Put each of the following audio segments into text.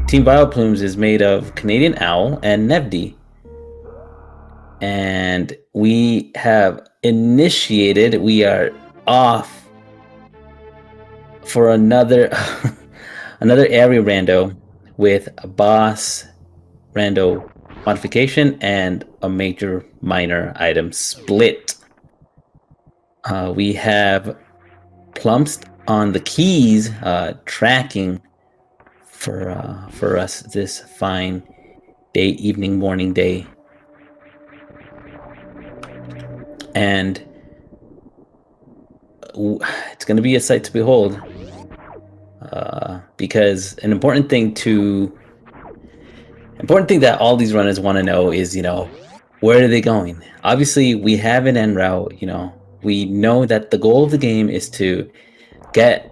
Team Vileplumes is made of Canadian Owl and Nevdi. And we have initiated, we are off for another another area rando with a boss rando modification and a major minor item split. We have plumped on the keys tracking for us this fine day, evening, morning, day. And it's going to be a sight to behold, because an important thing that all these runners want to know is, where are they going? Obviously, we have an end route. We know that the goal of the game is to get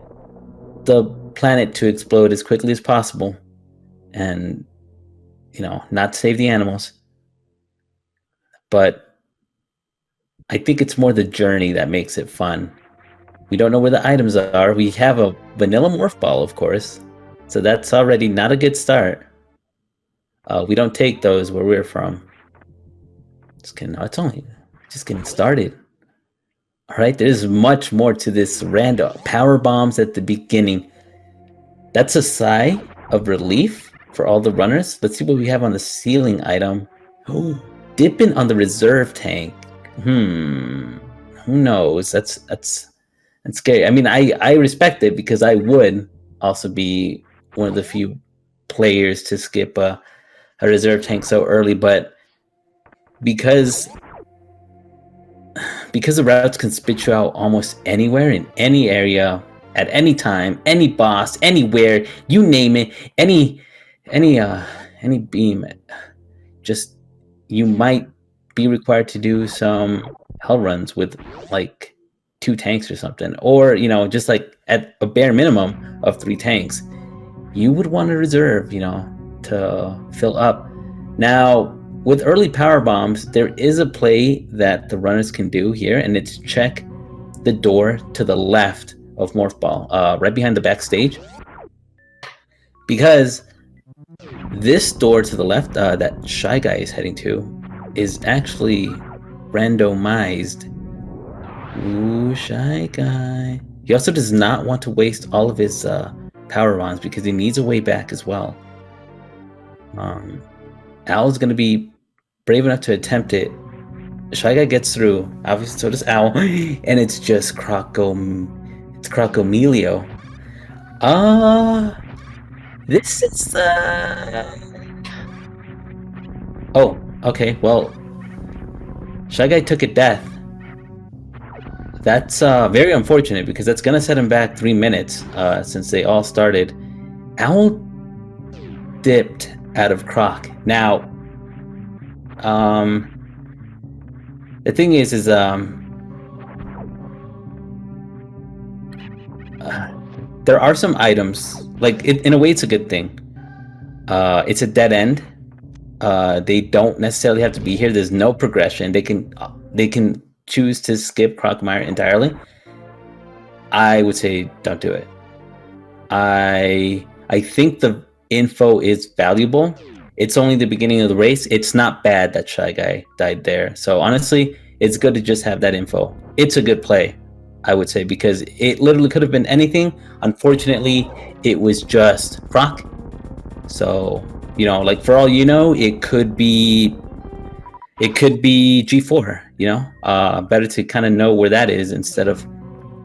the planet to explode as quickly as possible, and not save the animals. But I think it's more the journey that makes it fun. We don't know where the items are. We have a vanilla morph ball, of course, so that's already not a good start. We don't take those where we're from. Just kidding. It's only just getting started. All right, there's much more to this rando. Power bombs at the beginning. That's a sigh of relief for all the runners. Let's see what we have on the ceiling item. Oh, dipping on the reserve tank. Who knows? That's scary. I mean, I respect it because I would also be one of the few players to skip a reserve tank so early, but because the routes can spit you out almost anywhere in any area at any time, any boss, anywhere, you name it, any beam, just you might be required to do some hell runs with like 2 tanks or something, or just like at a bare minimum of 3 tanks. You would want to reserve, to fill up. Now, with early power bombs, there is a play that the runners can do here, and it's check the door to the left of Morph Ball, right behind the backstage. Because this door to the left that Shy Guy is heading to is actually randomized. Ooh, Shy Guy. He also does not want to waste all of his power bombs because he needs a way back as well. Owl's going to be brave enough to attempt it. Shy Guy gets through. Obviously, so does Owl. And it's just Crocomelio. This is Oh, okay. Well, Shy Guy took a death. That's very unfortunate because that's going to set him back 3 minutes since they all started. Owl dipped out of Croc. Now, the thing is there are some items, like in a way it's a good thing. It's a dead end. They don't necessarily have to be here. There's no progression. They can choose to skip Crocmire entirely. I would say don't do it. I think the info is valuable. It's only the beginning of the race. It's not bad that Shy Guy died there. So honestly, it's good to just have that info. It's a good play, I would say, because it literally could have been anything. Unfortunately, it was just Croc. So, like for all you know, it could be G4, better to kind of know where that is instead of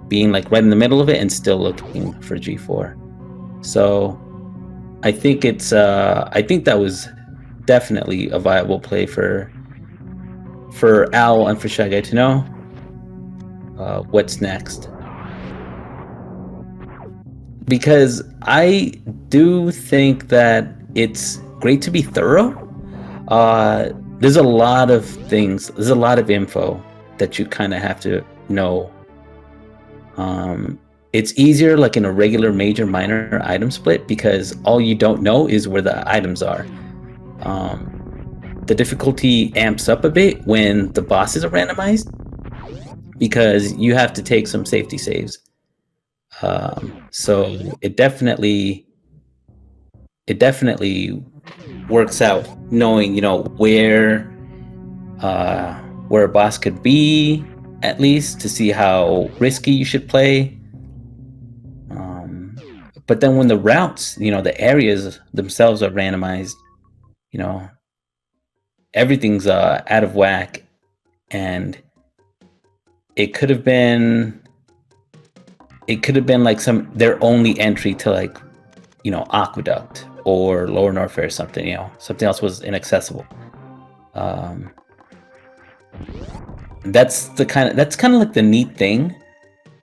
being like right in the middle of it and still looking for G4. So I think that was definitely a viable play for Owl and for Shy Guy to know what's next. Because I do think that it's great to be thorough. There's a lot of things, there's a lot of info that you kind of have to know. It's easier like in a regular major minor item split because all you don't know is where the items are. The difficulty amps up a bit when the bosses are randomized because you have to take some safety saves. So it definitely it definitely works out knowing, uh, where a boss could be, at least to see how risky you should play. Um, but then when the routes, the areas themselves are randomized, you know, everything's out of whack, and it could have been it could have been like their only entry to, like, Aqueduct or Lower Norfair or something. Something else was inaccessible. Um, that's kind of like the neat thing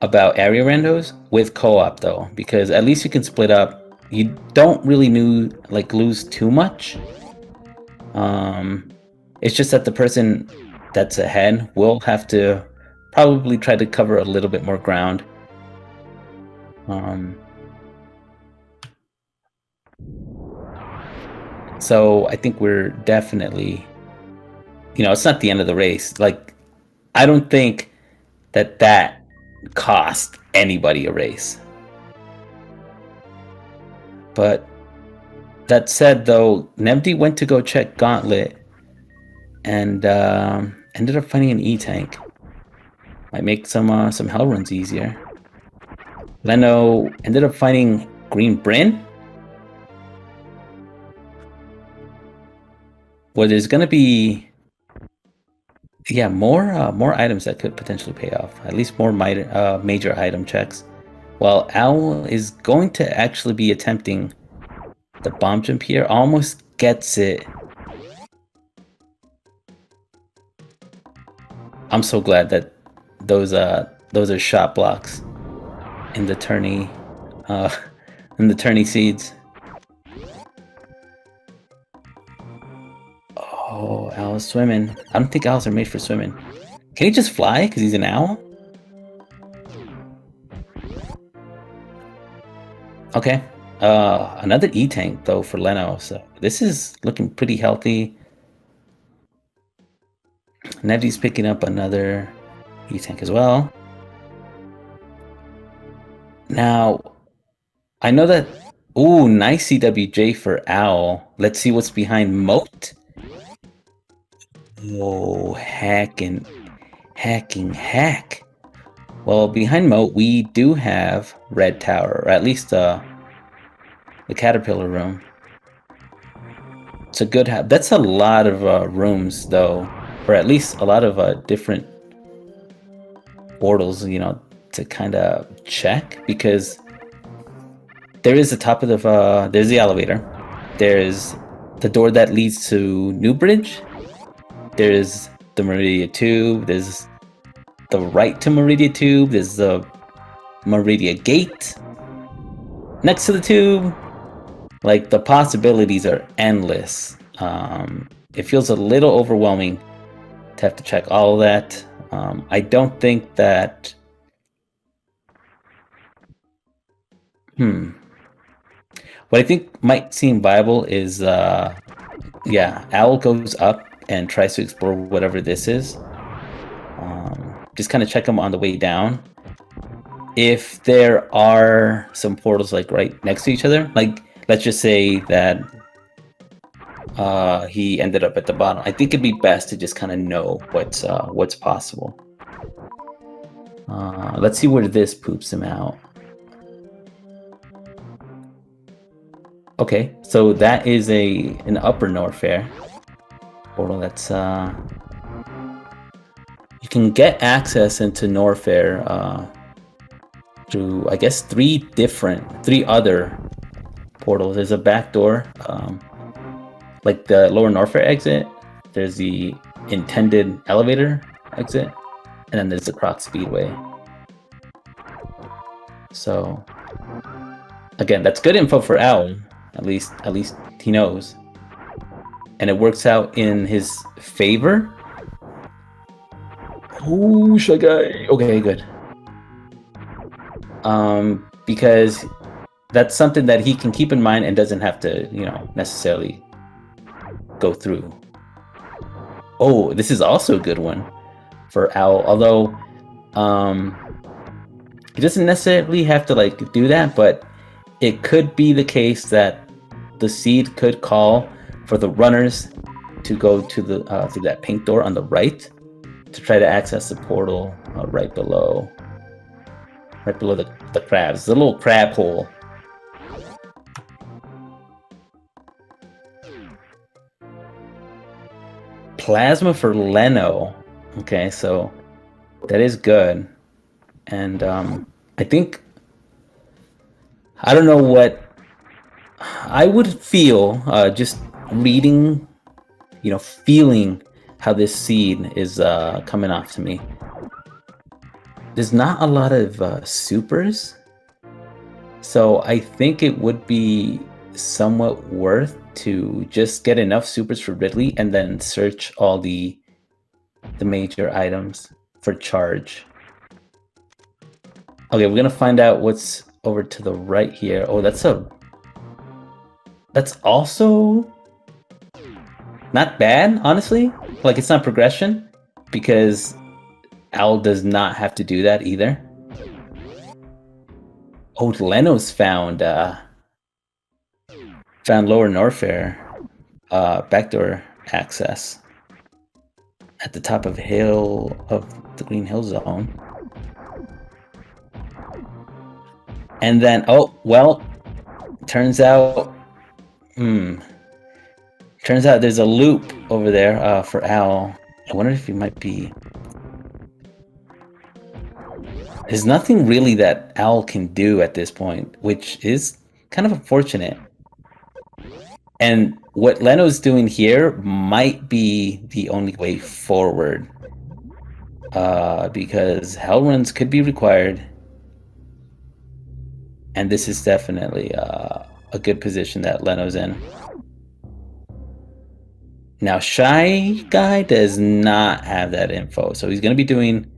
about area randos with co-op, though, because at least you can split up. You don't really lose too much. Um, it's just that the person that's ahead will have to probably try to cover a little bit more ground. So I think we're definitely, it's not the end of the race. Like, I don't think that cost anybody a race. But that said, though, Nemdi went to go check Gauntlet and ended up finding an E-Tank. Might make some hell runs easier. Leno ended up finding Green Bryn. Well, there's gonna be, more items that could potentially pay off. At least more major item checks. Well, Owl is going to actually be attempting the bomb jump here. Almost gets it. I'm so glad that those are shot blocks in the tourney, seeds. Oh, Owl's swimming. I don't think owls are made for swimming. Can he just fly because he's an owl? Okay. Another E-Tank, though, for Leno, so this is looking pretty healthy. Nevdi's picking up another E-Tank as well. Now, I know that... Ooh, nice CWJ for Owl. Let's see what's behind Moat. Oh, hack. Well, behind Moat, we do have Red Tower, or at least the Caterpillar room. It's a good... That's a lot of rooms, though, or at least a lot of different portals, to kind of check, because there is the top of the... there's the elevator. There's the door that leads to New Bridge. There's the Meridia Tube. There's the right to Meridia Tube. There's the Meridia Gate next to the tube. Like, the possibilities are endless. It feels a little overwhelming to have to check all of that. I don't think that... What I think might seem viable is, Owl goes up and tries to explore whatever this is. Just kind of check them on the way down. If there are some portals, like, right next to each other, like, let's just say that he ended up at the bottom, I think it'd be best to just kind of know what's possible. Let's see where this poops him out. Okay, so that is an Upper Norfair portal. That's you can get access into Norfair through, I guess, three other portals. There's a back door, like the Lower Norfair exit. There's the intended elevator exit, and then there's the Croc Speedway. So, again, that's good info for Owl. At least he knows, and it works out in his favor. Oh, ShyGuy. Okay, good. Because that's something that he can keep in mind and doesn't have to, necessarily go through. Oh, this is also a good one for Owl. Although, he doesn't necessarily have to, like, do that, but it could be the case that the seed could call for the runners to go to the through that pink door on the right to try to access the portal right below the crabs, the little crab hole. Plasma for Leno. Okay, so that is good. And I think I don't know what I would feel just reading, feeling how this seed is coming off to me. There's not a lot of supers, so I think it would be somewhat worth to just get enough supers for Ridley and then search all the major items for charge. Okay, we're gonna find out what's over to the right here. Oh, that's also not bad, honestly. Like, it's not progression, because Owl does not have to do that either. Oh, Leno's found Lower Norfair backdoor access at the top of the Green Hill Zone. And then, oh, well, turns out there's a loop over there for Owl. I wonder if he might be... There's nothing really that Owl can do at this point, which is kind of unfortunate. And what Leno's doing here might be the only way forward, because hell runs could be required, and this is definitely a good position that Leno's in. Now, Shy Guy does not have that info, so he's going to be doing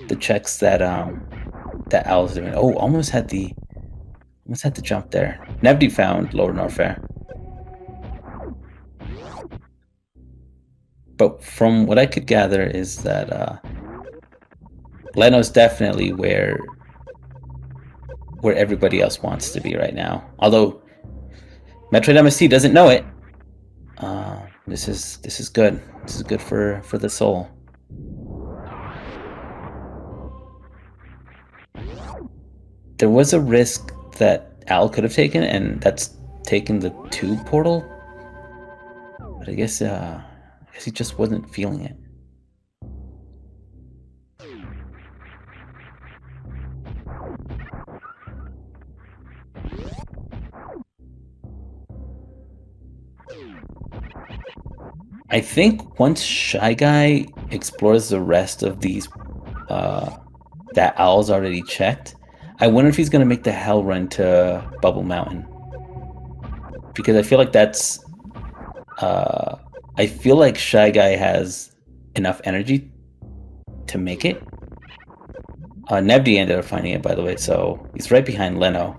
the checks that Owl's doing. Oh, almost had the jump there. Nevdi found Lower Norfair. But from what I could gather is that Leno's definitely where everybody else wants to be right now. Although Metroid MST doesn't know it. This is good. This is good for the soul. There was a risk that Al could have taken, and that's taken the tube portal. But I guess he just wasn't feeling it. I think once Shy Guy explores the rest of these that Owl's already checked, I wonder if he's going to make the hell run to Bubble Mountain. Because I feel like that's... I feel like Shy Guy has enough energy to make it. Nebdi ended up finding it, by the way, so he's right behind Leno.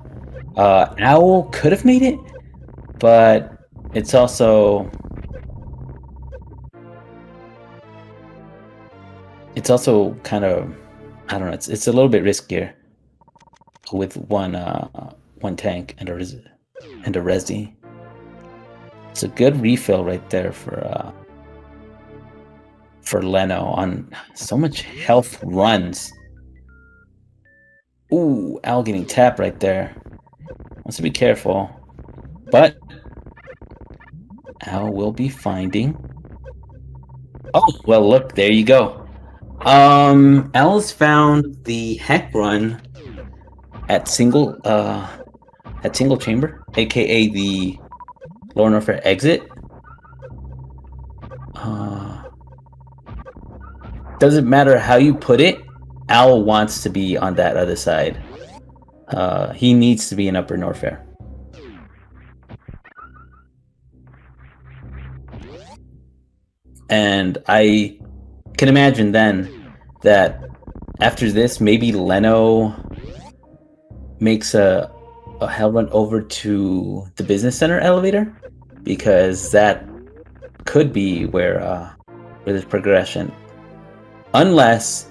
Owl could have made it, but it's also... It's also kind of... I don't know, it's a little bit riskier with one tank and a Resi. It's a good refill right there for Leno on so much health runs. Ooh, Owl getting tapped right there. Wants to be careful, but Owl will be finding... Oh, well, look, there you go. Owl's found the heck run at single chamber, aka the Lower Norfair exit. Doesn't matter how you put it, Owl wants to be on that other side. He needs to be in Upper Norfair. And I can imagine then that after this, maybe Leno makes a hell run over to the business center elevator, because that could be where there's progression, unless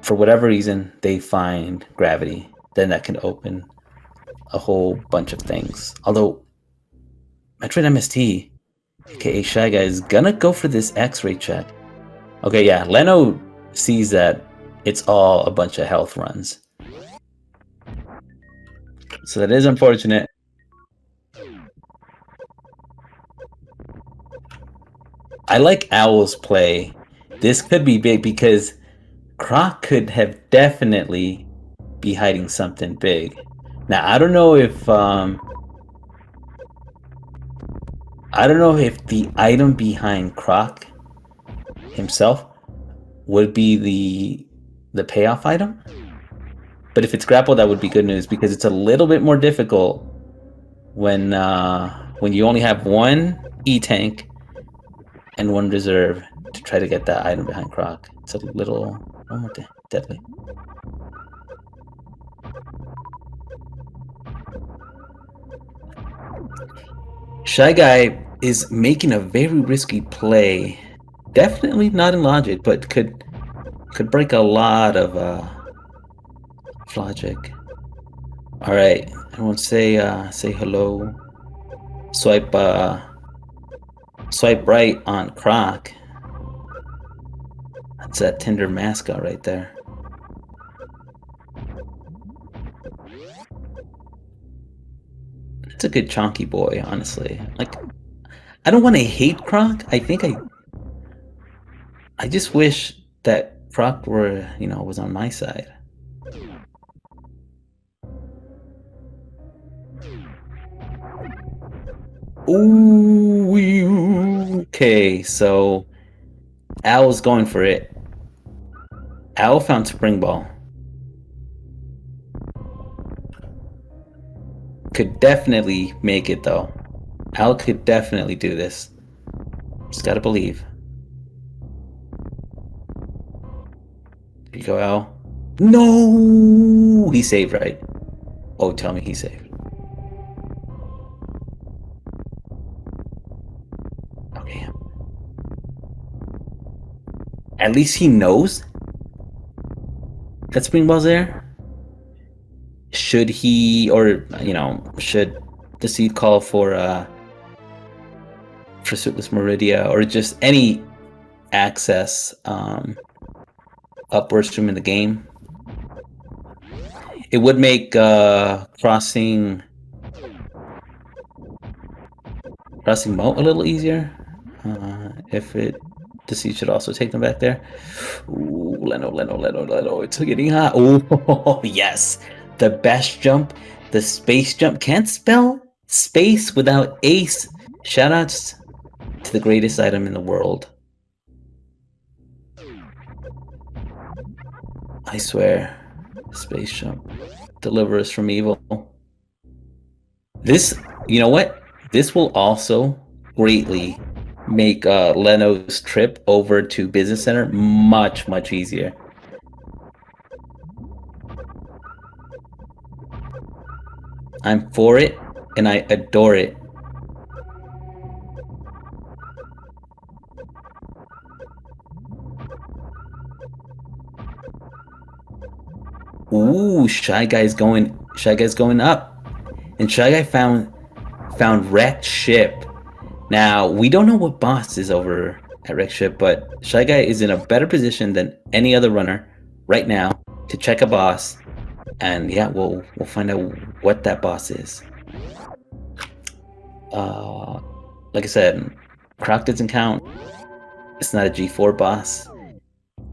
for whatever reason they find gravity. Then that can open a whole bunch of things. Although Metroid MST, aka Shy Guy, is gonna go for this X-ray check. Okay, yeah, Leno sees that it's all a bunch of health runs. So that is unfortunate. I like Owl's play. This could be big because Croc could have definitely be hiding something big. Now I don't know if the item behind Croc himself would be the payoff item. But if it's grapple, that would be good news because it's a little bit more difficult when you only have one E-tank and one reserve to try to get that item behind Croc. It's a little deadly. Shy Guy is making a very risky play. Definitely not in logic, but could break a lot of logic. All right, everyone say hello. Swipe right on Croc. That's that Tinder mascot right there. It's a good chonky boy, honestly. Like, I don't want to hate Croc. I think I just wish that Croc were, was on my side. Ooh, okay, so Owl's going for it. Owl found Spring Ball. Could definitely make it though. Owl could definitely do this. Just gotta believe. There you go, Owl. No! He saved, right? Oh, tell me he saved. Okay. At least he knows that Spring Ball's there. Should he, or should the seed call for Suitless Meridia, or just any access upwards stream in the game? It would make crossing Moat a little easier. If the seed should also take them back there. Ooh, Leno, it's getting hot. Oh, yes. The best jump, the space jump. Can't spell space without ace. Shoutouts to the greatest item in the world. I swear. Space jump. Deliver us from evil. This, you know what? This will also greatly make Leno's trip over to Business Center much, much easier. I'm for it, and I adore it. Ooh, Shy Guy's going up. And Shy Guy found Wrecked Ship. Now, we don't know what boss is over at Wrecked Ship, but Shy Guy is in a better position than any other runner right now to check a boss. And yeah, we'll find out what that boss is. Like I said, Croc doesn't count. It's not a G4 boss.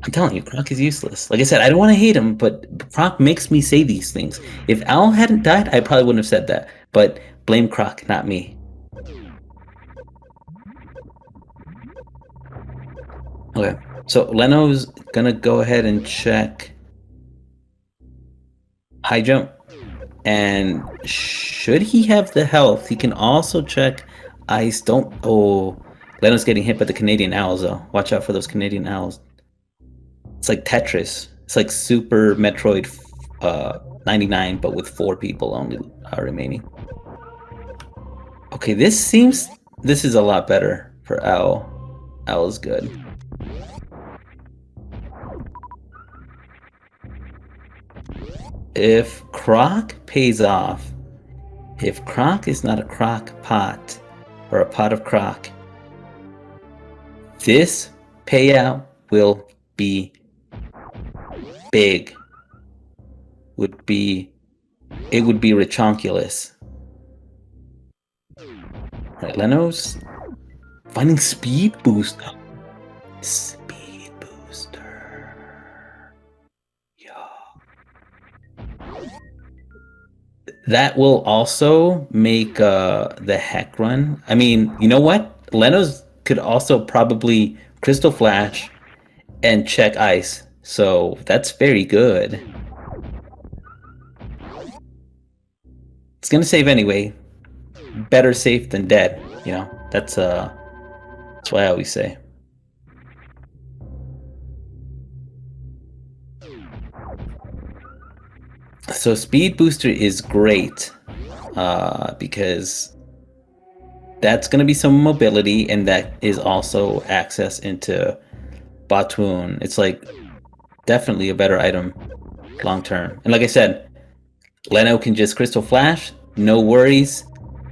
I'm telling you, Croc is useless. Like I said, I don't want to hate him, but Croc makes me say these things. If Owl hadn't died, I probably wouldn't have said that. But blame Croc, not me. Okay, so Leno's gonna go ahead and check high jump. And should he have the health, he can also check ice. Leno's getting hit by the Canadian owls though. Watch out for those Canadian owls. It's like Tetris. It's like Super Metroid 99, but with 4 people only remaining. Okay, this is a lot better for Owl. Owl is good. If Croc pays off, If crock is not a crock pot or a pot of crock, this payout will be big. Would be it would be richonkulous. All right, Leno's finding speed boost. Speed booster. Yeah. That will also make the heck run. I mean, you know what? Leno's could also probably crystal flash and check ice. So that's very good. It's gonna save anyway. Better safe than dead. You know, that's what I always say. So speed booster is great because that's going to be some mobility, and that is also access into Batoon. It's like definitely a better item long term. And like I said, Leno can just crystal flash, no worries.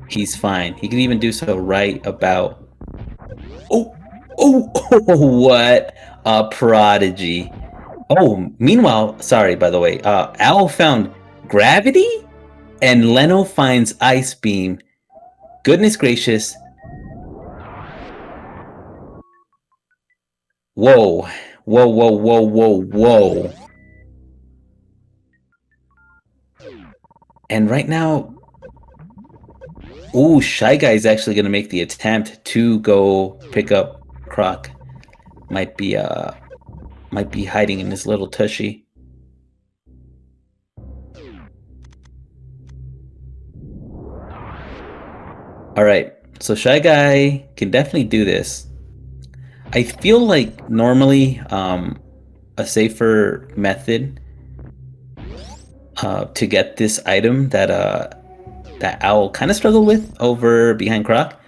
He's fine. He can even do so right about. Oh, oh, what a prodigy! Oh, meanwhile, sorry by the way. Owl found gravity, and Leno finds ice beam. Goodness gracious! Whoa, whoa, whoa, whoa, whoa, whoa! And right now, ooh, Shy Guy is actually gonna make the attempt to go pick up Croc. Might be hiding in this little tushy. All right, so Shy Guy can definitely do this. I feel like normally a safer method to get this item that Owl kind of struggled with over behind Croc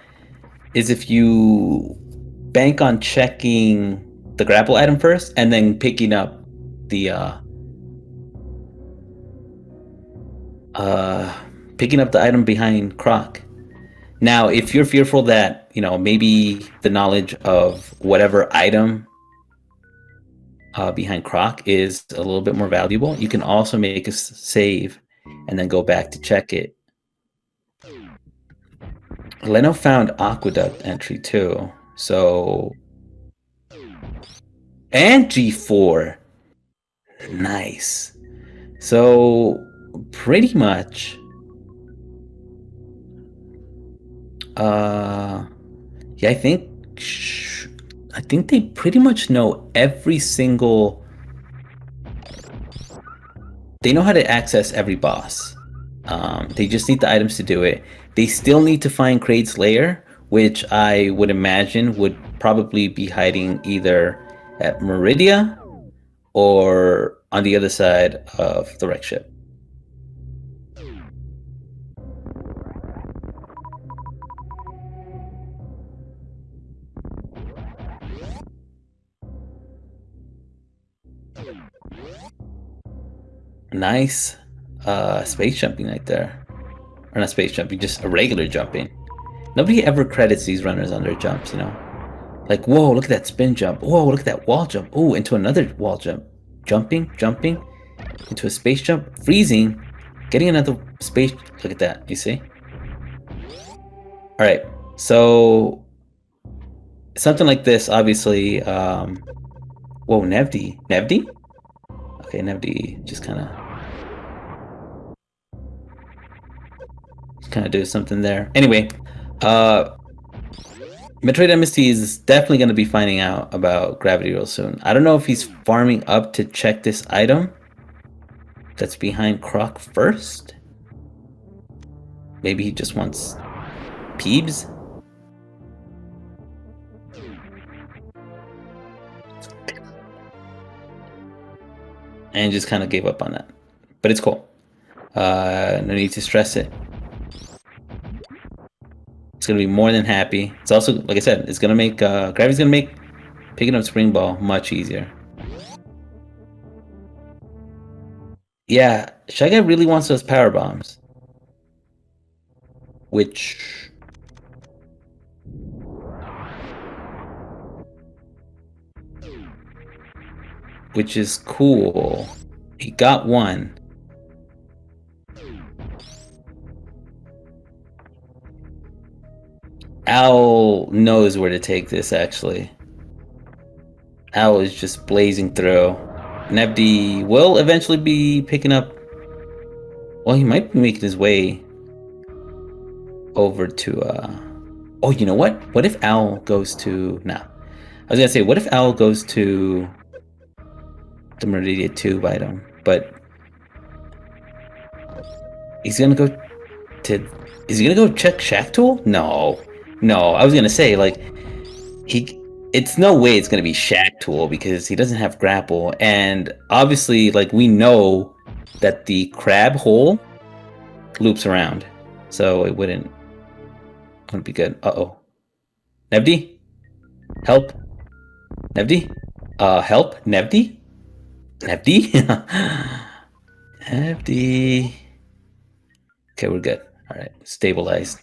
is if you bank on checking the grapple item first and then the uh, picking up the item behind Croc. Now, if you're fearful that maybe the knowledge of whatever item behind Croc is a little bit more valuable, you can also make a save and then go back to check it. Leno found Aqueduct entry too, so and G4, nice. So pretty much, yeah, I think they pretty much know every single. They know how to access every boss. They just need the items to do it. They still need to find Kraid's lair, which I would imagine would probably be hiding either at Meridia or on the other side of the wreck ship. Nice space jumping right there. Or not space jumping, just a regular jumping. Nobody ever credits these runners on their jumps, Like, whoa, look at that spin jump. Whoa, look at that wall jump. Oh, into another wall jump. Jumping, into a space jump, freezing, getting another space. Look at that, you see? All right, so something like this, obviously. Whoa, Nevdi. Nevdi? Okay, Nevdi just kind of do something there. Anyway, Metroid MST is definitely going to be finding out about Gravity real soon. I don't know if he's farming up to check this item that's behind Croc first. Maybe he just wants Peebs. And just kind of gave up on that. But it's cool. No need to stress it. It's gonna be more than happy. It's also, like I said, it's gonna make Gravity's gonna make picking up Spring Ball much easier. Yeah, Shy Guy really wants those power bombs. which is cool. He got one. Owl knows where to take this, actually. Owl is just blazing through. Nebdi will eventually be picking up. Well, he might be making his way over to. Oh, you know what? What if Owl goes to. Nah. I was gonna say, what if Owl goes to the Meridia 2 item, but he's gonna go to. Is he gonna go check Shack Tool? No. No, I was gonna say, like, it's no way it's gonna be Shack Tool because he doesn't have grapple, and obviously, like, we know that the crab hole loops around, so it wouldn't be good. Uh-oh. Nevdi? Help? Nevdi? Help? Nevdi? Nevdi? Nevdi. Okay, we're good. Alright, stabilized.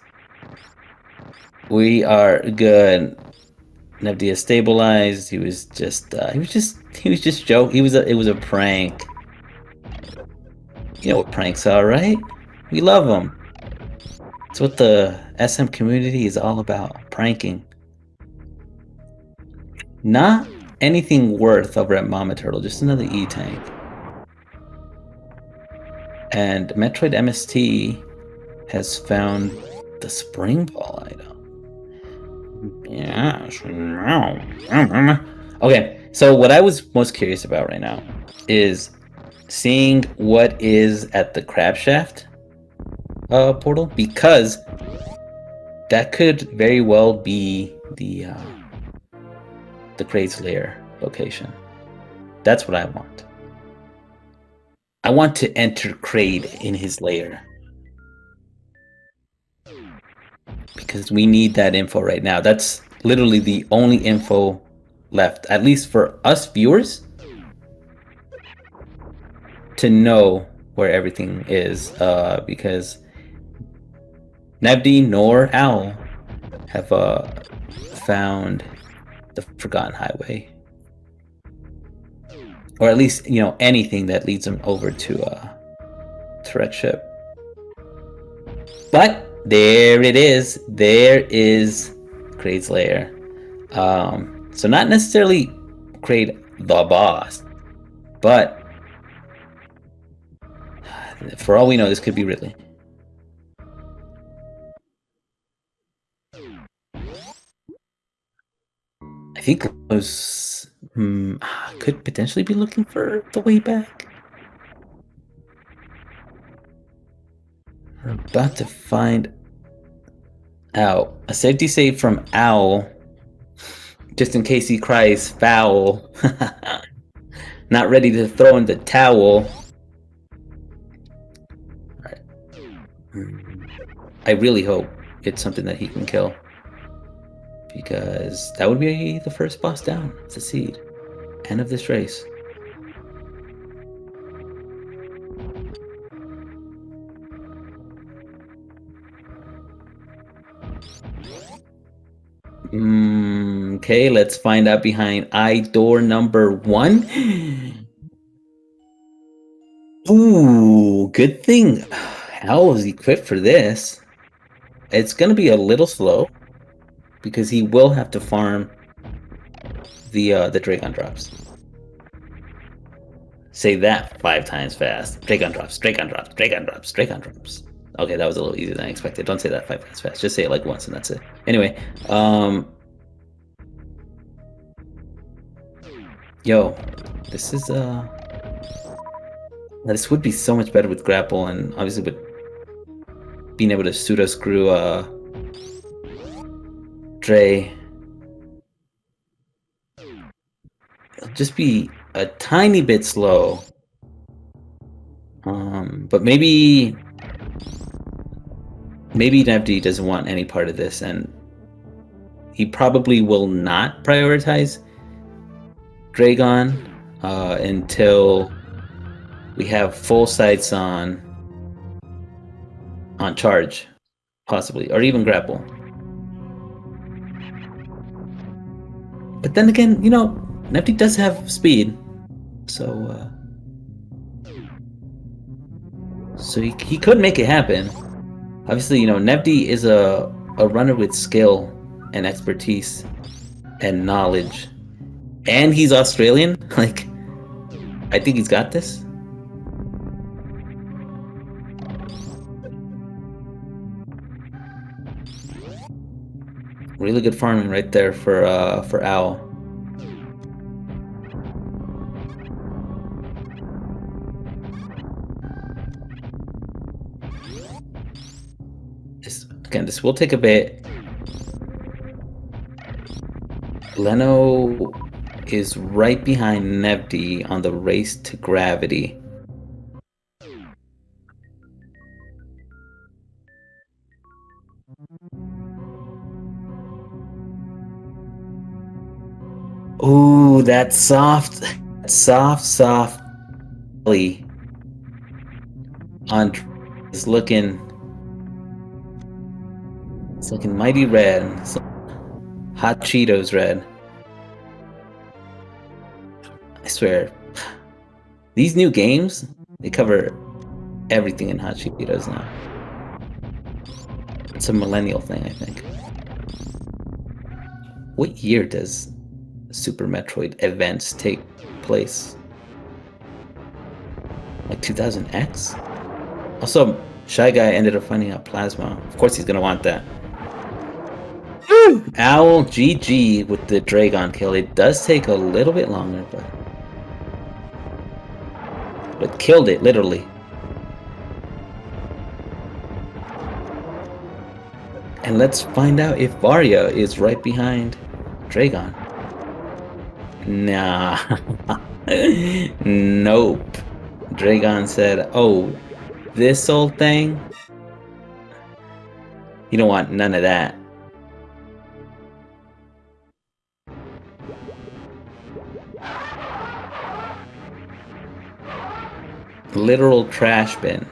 We are good. Nevdi is stabilized. He was just joke. It was a prank. You know what pranks are, right? We love them. It's what the SM community is all about. Pranking. Not anything worth over at Mama Turtle, just another E-Tank. And Metroid MST has found the Spring Ball item. Yes. Okay, so what I was most curious about right now is seeing what is at the Crab Shaft portal, because that could very well be the Kraid's Lair location. That's what I want. I want to enter Kraid in his lair. Because we need that info right now. That's literally the only info left, at least for us viewers, to know where everything is. Because Nebdi nor Owl have found the Forgotten Highway. Or at least, you know, anything that leads them over to Red Ship. But there it is. There is Kraid's Lair. So not necessarily Kraid the boss, but for all we know, this could be Ridley. I think those could potentially be looking for the way back. We're about to find out. A safety save from Owl, just in case he cries foul. Not ready to throw in the towel. Alright. I really hope it's something that he can kill, because that would be the first boss down of the seed and of this race. Okay, let's find out behind eye door number 1. Ooh, good thing Hal was equipped for this. It's gonna be a little slow because he will have to farm the Dragon drops. Say that 5 times fast. Dragon drops, Dragon drops, Dragon drops, Dragon drops. Okay, that was a little easier than I expected. Don't say that 5 times fast. Just say it like once and that's it. Anyway, yo, this is this would be so much better with grapple, and obviously with being able to pseudo screw Dre. It'll just be a tiny bit slow. But maybe Nevdi doesn't want any part of this, and he probably will not prioritize Dragon until we have full sights on charge. possibly, or even grapple. But then again, Nefty does have speed, so he could make it happen. Obviously, Nefty is a runner with skill and expertise and knowledge, and he's Australian. Like, I think he's got this. Really good farming right there for Owl. This will take a bit. Leno is right behind Nevdi on the race to gravity. Ooh, that soft belly on is looking. It's looking mighty red. It's hot Cheetos red. I swear, these new games, they cover everything in hot Cheetos now. It's a millennial thing, I think. What year does Super Metroid events take place? Like 2000X? Also, Shy Guy ended up finding out Plasma. Of course he's gonna want that. Woo! Owl GG with the Dragon kill. It does take a little bit longer, but killed it, literally. And let's find out if Varia is right behind Dragon. Nah. Nope. Dragon said, oh, this old thing? You don't want none of that. Literal trash bin.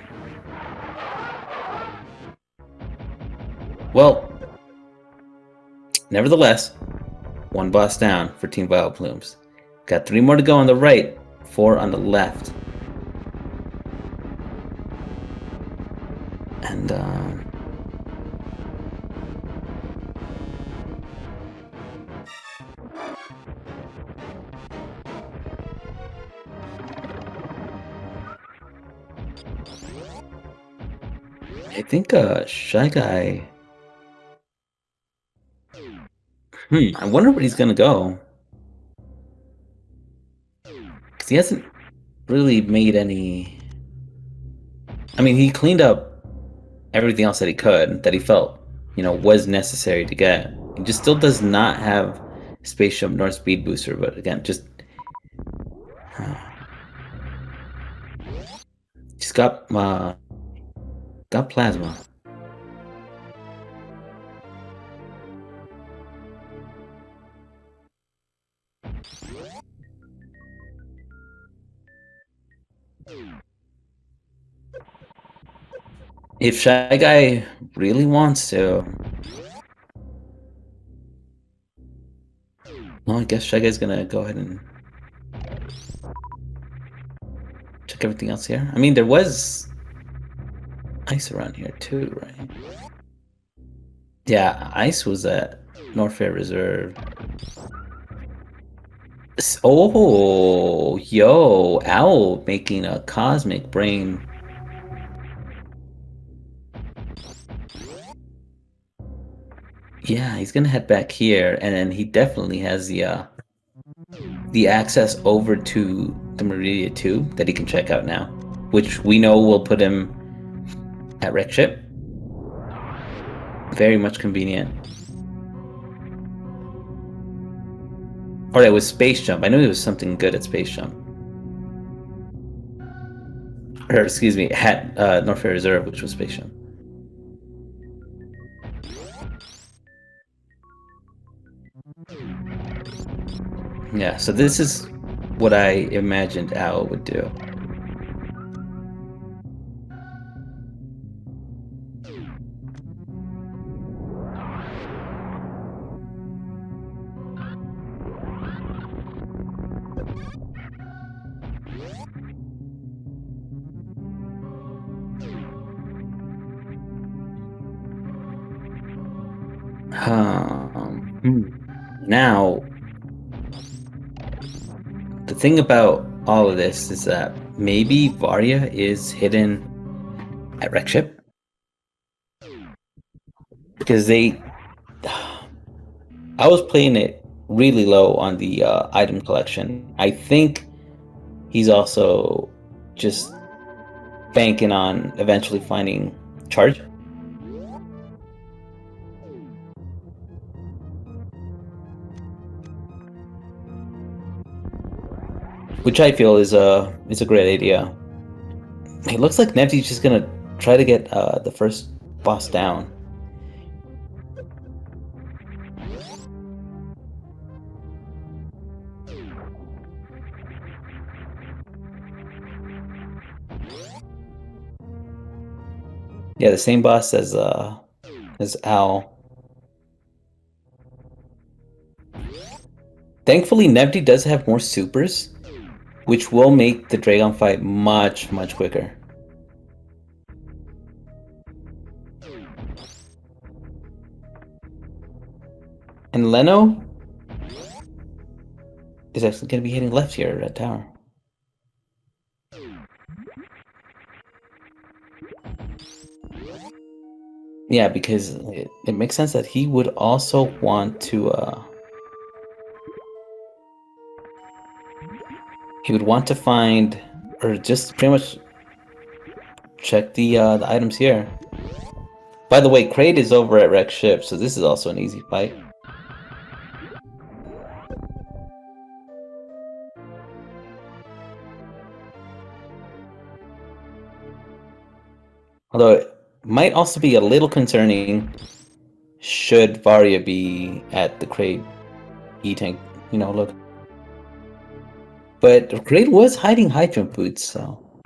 Well, nevertheless, one boss down for Team Vile Plumes. Got 3 more to go on the right, 4 on the left. And, I think, Shy Guy... I wonder where he's gonna go. Because he hasn't really made any... I mean, he cleaned up everything else that he could, that he felt, was necessary to get. He just still does not have Space Jump nor Speed Booster, but again, just got Plasma. If Shy Guy really wants to... Well, I guess Shy Guy's gonna go ahead and check everything else here. I mean, there was ice around here too, right? Yeah, ice was at Norfair Reserve. Oh, yo, Owl making a cosmic brain. Yeah, he's gonna head back here, and then he definitely has the access over to the Meridia 2 that he can check out now, which we know will put him at Wreck Ship. Very much convenient. Or it was Space Jump. I knew it was something good at Space Jump. Or, excuse me, at Norfair Reserve, which was Space Jump. Yeah, so this is what I imagined Owl would do. Now, the thing about all of this is that maybe Varya is hidden at Wreck Ship because they. I was playing it really low on the item collection. I think he's also just banking on eventually finding Charge. Which I feel is a great idea. It looks like Nevsky's just gonna try to get the first boss down. Yeah, the same boss as Al. Thankfully, Nevsky does have more supers, which will make the Dragon fight much quicker. And Leno is actually going to be hitting left here at Red Tower. Yeah, because it makes sense that he would also want to he would want to find, or just pretty much check the items here. By the way, Kraid is over at Wreck Ship, so this is also an easy fight. Although it might also be a little concerning should Varya be at the Kraid E-Tank, look. But Kraid was hiding high jump boots, so...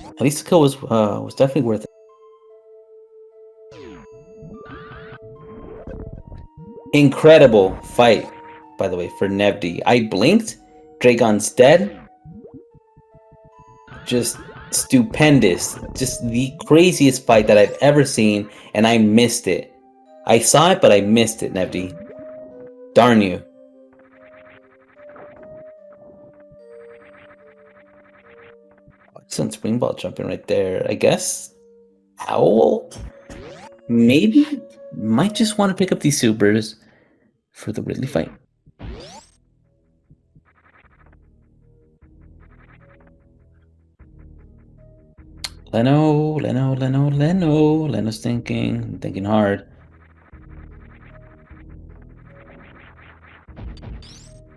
At least the kill was definitely worth it. Incredible fight, by the way, for Nevsky. I blinked, Dragon's dead. Just stupendous. Just the craziest fight that I've ever seen, and I missed it. I saw it, but I missed it, Nevsky. Darn you. Some spring ball jumping right there. I guess Owl maybe might just want to pick up these supers for the Ridley fight. Leno's thinking hard.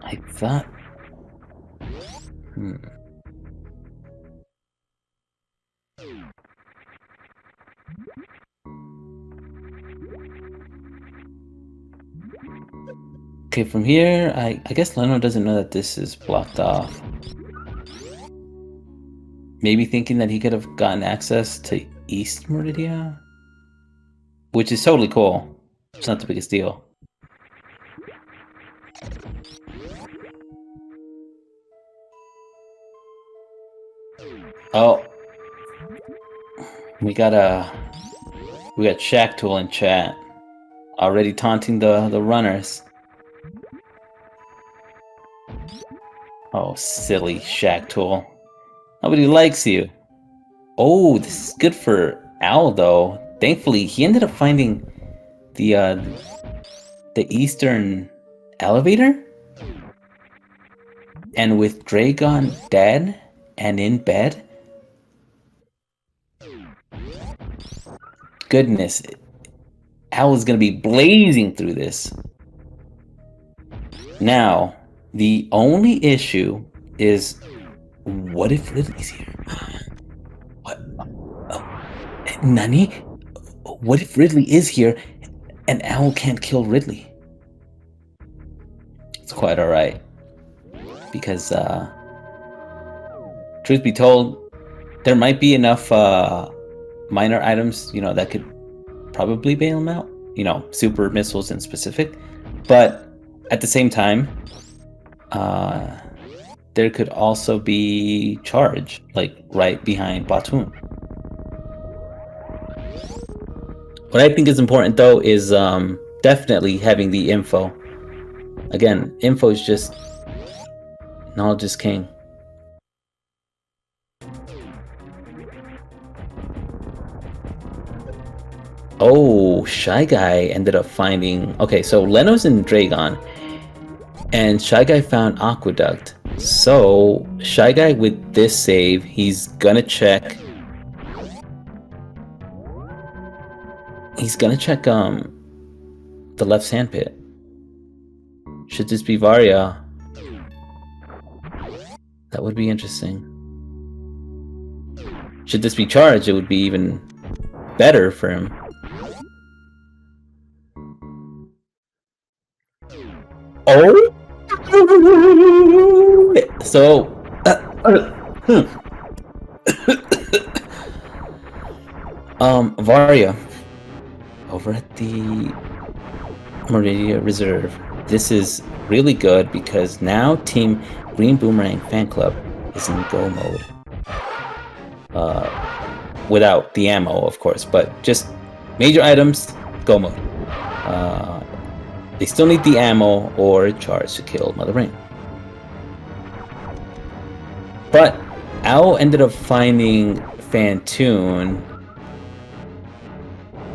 I thought... Okay, from here, I guess Leno doesn't know that this is blocked off. Maybe thinking that he could have gotten access to East Meridia? Which is totally cool. It's not the biggest deal. Oh. We got Shack Tool in chat. Already taunting the runners. Oh, silly Shack Tool. Nobody likes you. Oh, this is good for Owl, though. Thankfully, he ended up finding the Eastern elevator. And with Dragon dead and in bed, goodness, Owl is going to be blazing through this. Now, the only issue is, what if Ridley's here? What? Nani? What if Ridley is here and Owl can't kill Ridley? It's quite alright. Because, truth be told, there might be enough minor items, that could probably bail him out. Super missiles in specific. But at the same time, there could also be Charge, like right behind Batoon. What I think is important though is definitely having the info. Again, info is just knowledge is king. Oh, Shy Guy ended up finding. Okay, so Leno's in Dragon, and Shy Guy found Aqueduct. So Shy Guy with this save, he's gonna check. He's gonna check the left sandpit. Should this be Varya? That would be interesting. Should this be charged, it would be even better for him. Oh! So... Varya. Over at the Meridia Reserve. This is really good because now Team Green Boomerang Fan Club is in go mode. Without the ammo, of course, but just major items, go mode. They still need the ammo or charge to kill Mother Rain. But Owl ended up finding Fantoon,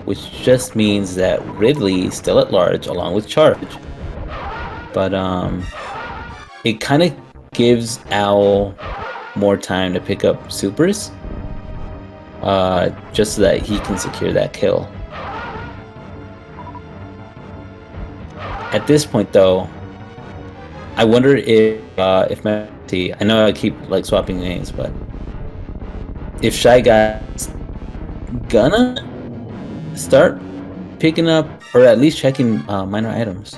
which just means that Ridley is still at large along with Charge. But it kind of gives Owl more time to pick up supers, just so that he can secure that kill. At this point, though, I wonder if I know I keep like swapping names, but if Shy Guy's gonna start picking up or at least checking minor items,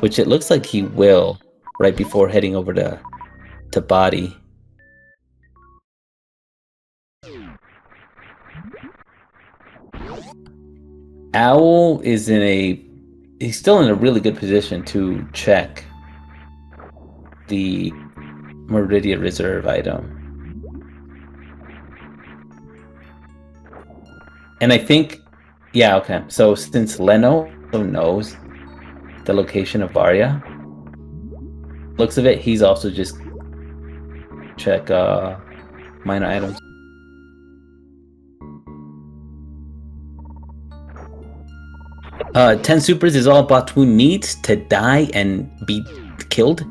which it looks like he will right before heading over to Body. Owl is he's still in a really good position to check the Meridia Reserve item. And I think, yeah, okay. So since Leno knows the location of Varya, looks of it, he's also just check minor items. Uh, 10 supers is all Batu needs to die and be killed.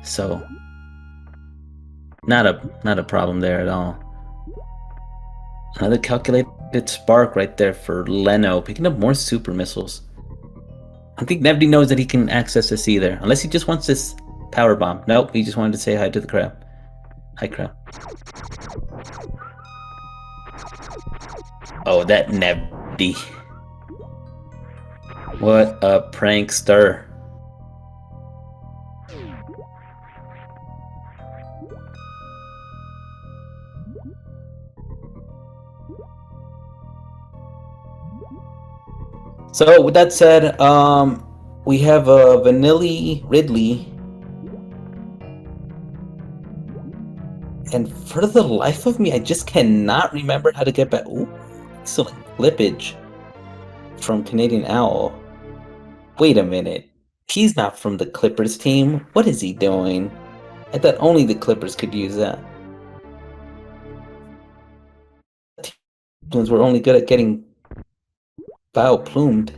So not a problem there at all. Another calculated spark right there for Leno, picking up more super missiles. I think Nevdi knows that he can access the sea there, unless he just wants this power bomb. Nope, he just wanted to say hi to the crab. Hi, crab. Oh, that Nevdi. What a prankster. So with that said, we have a Vanilli Ridley, and for the life of me, I just cannot remember how to get back. Ooh, excellent clippage from Canadian Owl. Wait a minute, he's not from the Clippers team. What is he doing? I thought only the Clippers could use that. Teams were only good at getting foul plumed.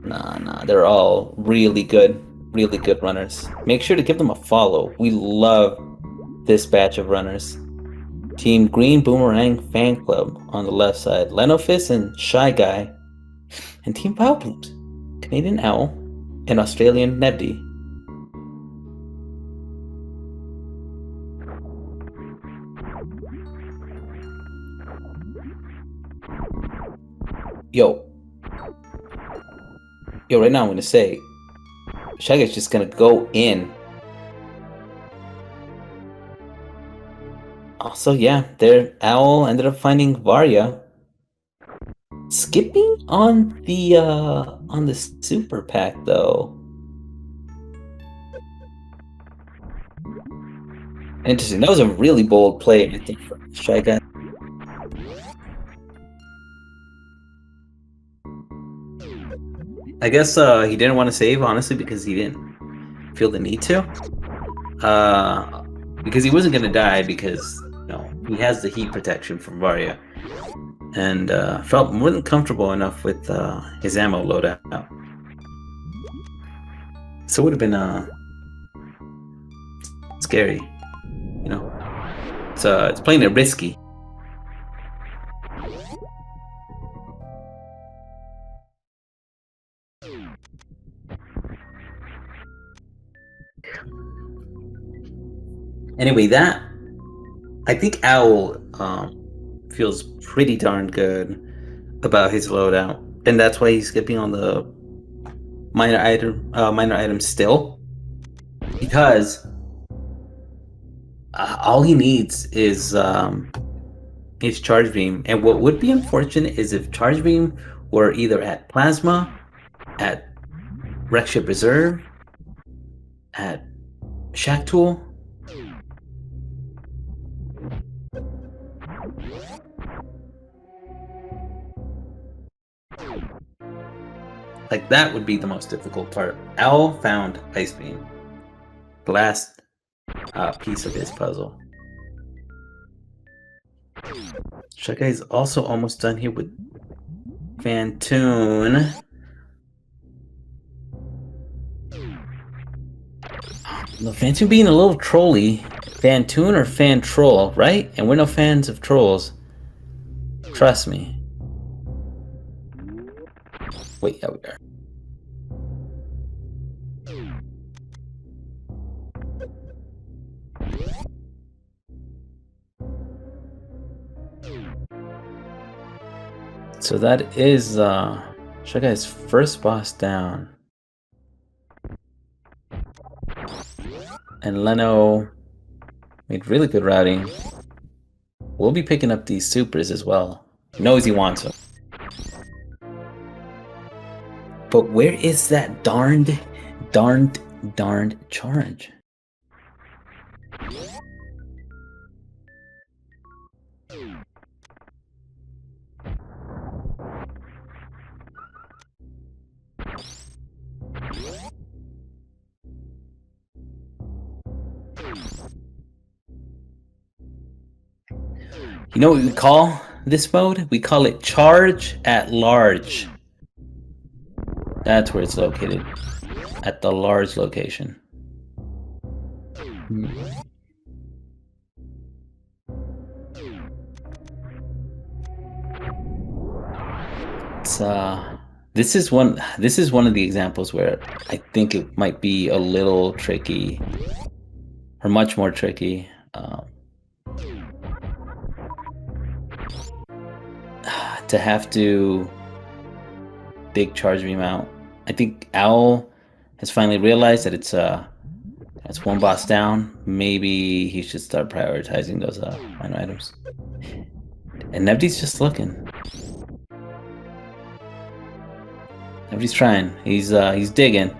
Nah, they're all really good runners. Make sure to give them a follow. We love this batch of runners. Team Green Boomerang Fan Club on the left side. Lenofist and Shy Guy. And Team Foul Plumes. Canadian Owl and Australian Nebdi. Yo, right now I'm gonna say Shy Guy's just gonna go in. Also, yeah, there Owl ended up finding Varya. Skipping on the super pack though. Interesting. That was a really bold play, I think, for Shy Guy. I guess he didn't want to save, honestly, because he didn't feel the need to. Because he wasn't gonna die because he has the heat protection from Varia, and felt more than comfortable enough with his ammo loadout. So it would have been scary, you know. It's playing it risky. Anyway, I think Owl feels pretty darn good about his loadout, and that's why he's skipping on the minor item still, because all he needs is charge beam. And what would be unfortunate is if charge beam were either at plasma, at wreck ship reserve, at shack tool. Like, that would be the most difficult part. Owl found Ice Beam. The last piece of his puzzle. ShyGuy is also almost done here with Fantoon. The Fantoon being a little trolly. Fantoon or Fan Troll, right? And we're no fans of trolls. Trust me. Wait, yeah, we are. So that is ShyGuy's first boss down. And Leno made really good routing. We'll be picking up these supers as well. He knows he wants them. But where is that darned charge? You know what we call this mode? We call it Charge at Large. That's where it's located. At the large location. It's this is one of the examples where I think it might be a little tricky, or much more tricky. To have to big charge beam out. I think Owl has finally realized that it's one boss down. Maybe he should start prioritizing those minor items. And Nebdy's just looking. Nebdy's trying. He's digging.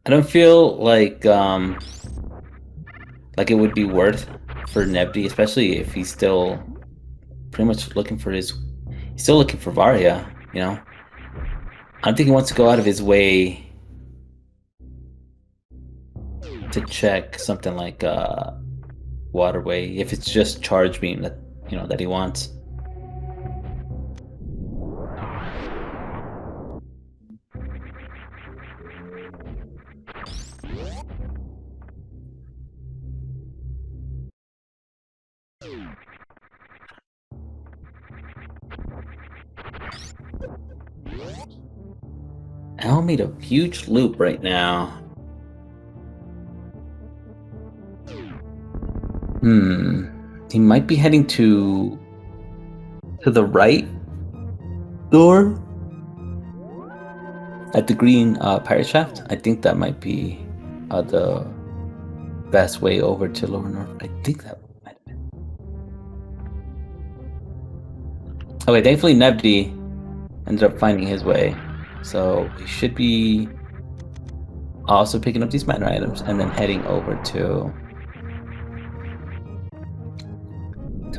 I don't feel like it would be worth for Nebdy, especially if he's still pretty much looking for he's still looking for Varia, you know? I don't think he wants to go out of his way to check something like Waterway if it's just charge beam that he wants. Al made a huge loop right now. He might be heading to the right door at the green pirate shaft. I think that might be the best way over to Lower North. I think that might have been. Okay, thankfully Nebdy ended up finding his way. So we should be also picking up these minor items and then heading over to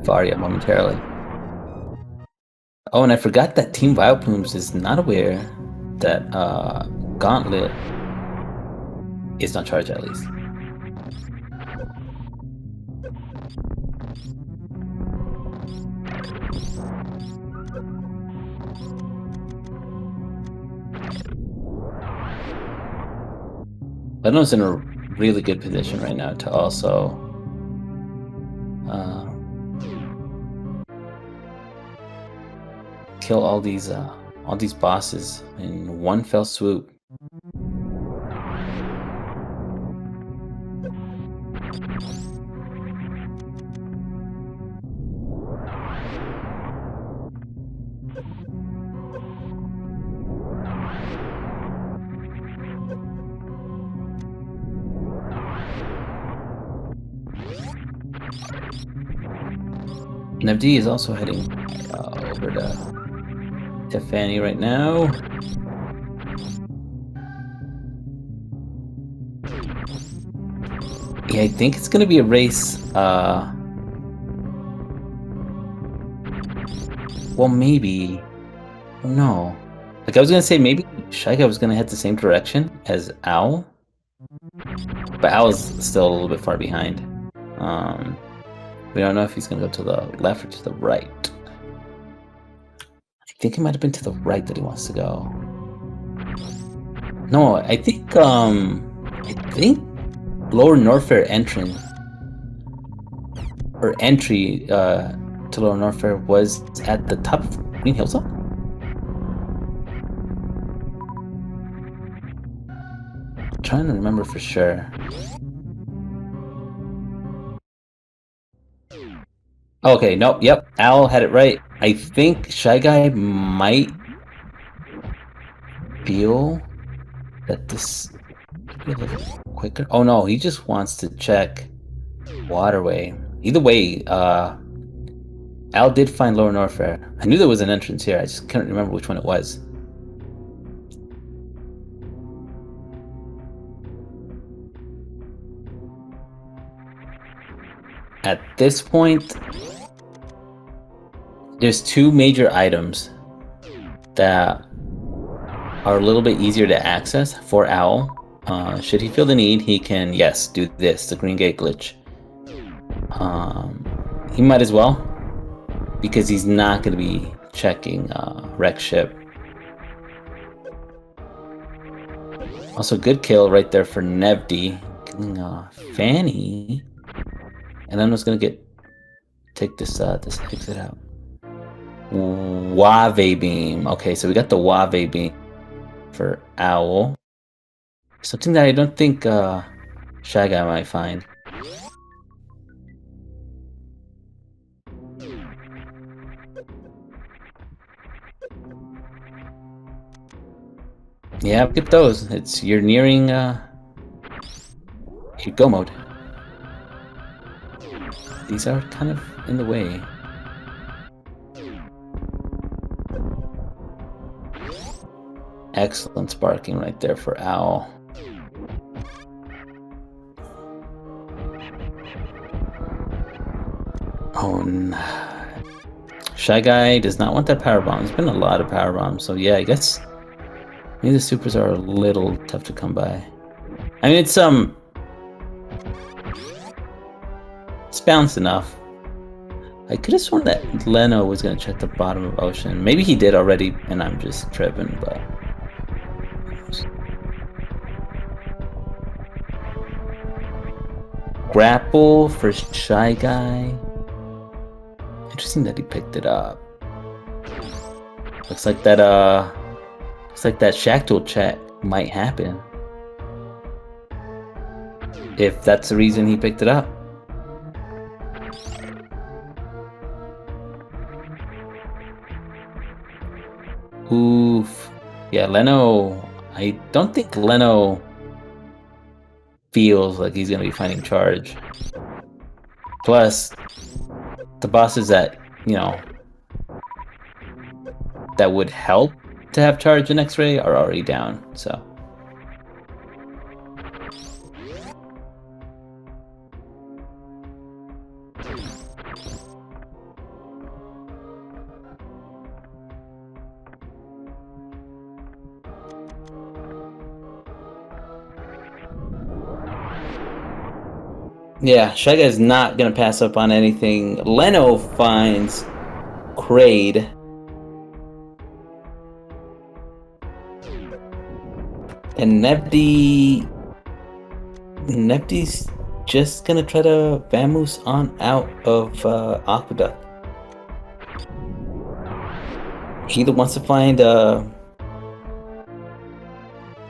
far yet momentarily. Oh, and I forgot that Team Vileplumes is not aware that Gauntlet is not charged at least. Leno's in a really good position right now to also kill all these bosses in one fell swoop. Navdi is also heading over to Tiffany right now. Yeah, I think it's gonna be a race. Well, maybe. No. Like I was gonna say, maybe ShyGuy was gonna head the same direction as Owl, but Owl's still a little bit far behind. We don't know if he's gonna go to the left or to the right. I think it might have been to the right that he wants to go. No, I think Lower Norfair entry to Lower Norfair was at the top of Green Hillside. I'm trying to remember for sure. Okay, nope, yep, Owl had it right. I think ShyGuy might feel that this could be a little quicker. Oh no, he just wants to check Waterway. Either way, Al did find Lower Norfair. I knew there was an entrance here, I just couldn't remember which one it was. At this point, there's two major items that are a little bit easier to access for Owl. Should he feel the need, he can, yes, do this, the Green Gate glitch. He might as well, because he's not going to be checking Wreck Ship. Also, good kill right there for Nevdi, killing Fanny. And then I was going to take this exit out. Wave Beam. Okay, so we got the Wave Beam for Owl. Something that I don't think ShyGuy might find. Yeah, skip those. You're nearing your go mode. These are kind of in the way. Excellent sparking right there for Owl. Oh, no. ShyGuy does not want that power bomb. There's been a lot of power bombs, so yeah, I guess maybe the supers are a little tough to come by. I mean, it's balanced enough. I could have sworn that Leno was gonna check the bottom of Ocean. Maybe he did already, and I'm just tripping, but. Grapple for ShyGuy. Interesting that he picked it up. Looks like that Shactool check might happen. If that's the reason he picked it up. Oof. Yeah, Leno. I don't think Leno feels like he's gonna be finding charge. Plus, the bosses that, that would help to have charge in X-Ray are already down, so. Yeah, Shy Guy's not gonna pass up on anything. Leno finds Kraid. And Nebdy's just gonna try to vamoose on out of Aqueduct. He either wants to find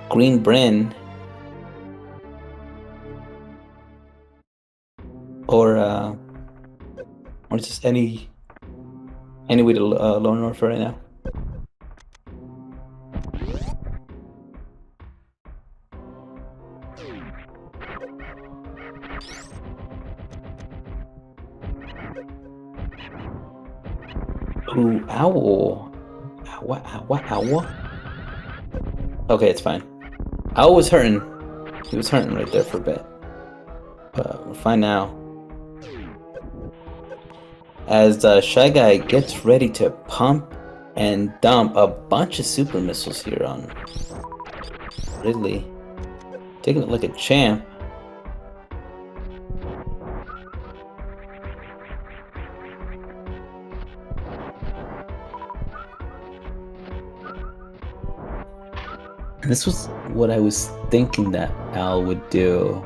Green Bryn or just any way to Lone North right now. Ooh, owl. Owl. Okay, it's fine. Owl was hurting. He was hurting right there for a bit. But we're fine now. As Shy Guy gets ready to pump and dump a bunch of super missiles here on Ridley. Taking it like a champ. And this was what I was thinking that Al would do.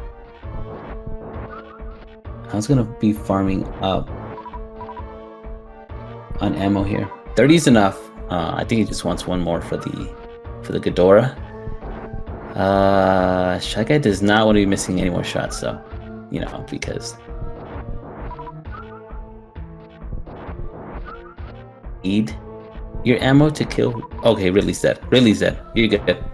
I was gonna be farming up on ammo here. 30's enough. I think he just wants one more for the Ghidorah. Shy Guy does not want to be missing any more shots though. You know, because need your ammo to kill. Okay, Ridley's dead. Ridley's dead. You're good.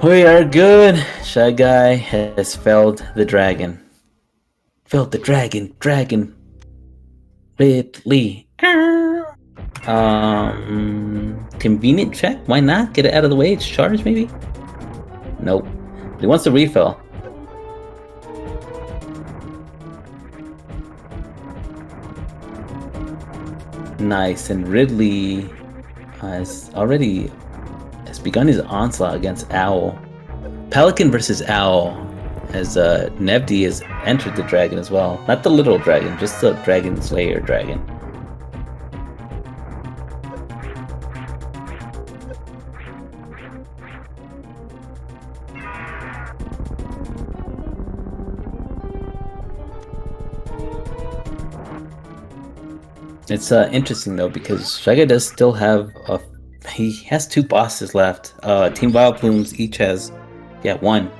We are good. Shy Guy has felled the dragon. Felled the dragon. Dragon. Ridley. Convenient check? Why not? Get it out of the way. It's charged, maybe? Nope. But he wants to refill. Nice. And Ridley has begun his onslaught against Owl. Pelican versus Owl, as Nebdy has entered the dragon as well. Not the literal dragon, just the Dragon Slayer dragon. It's interesting though, because Shy Guy does still have he has 2 bosses left. Team Vileplumes each has, one.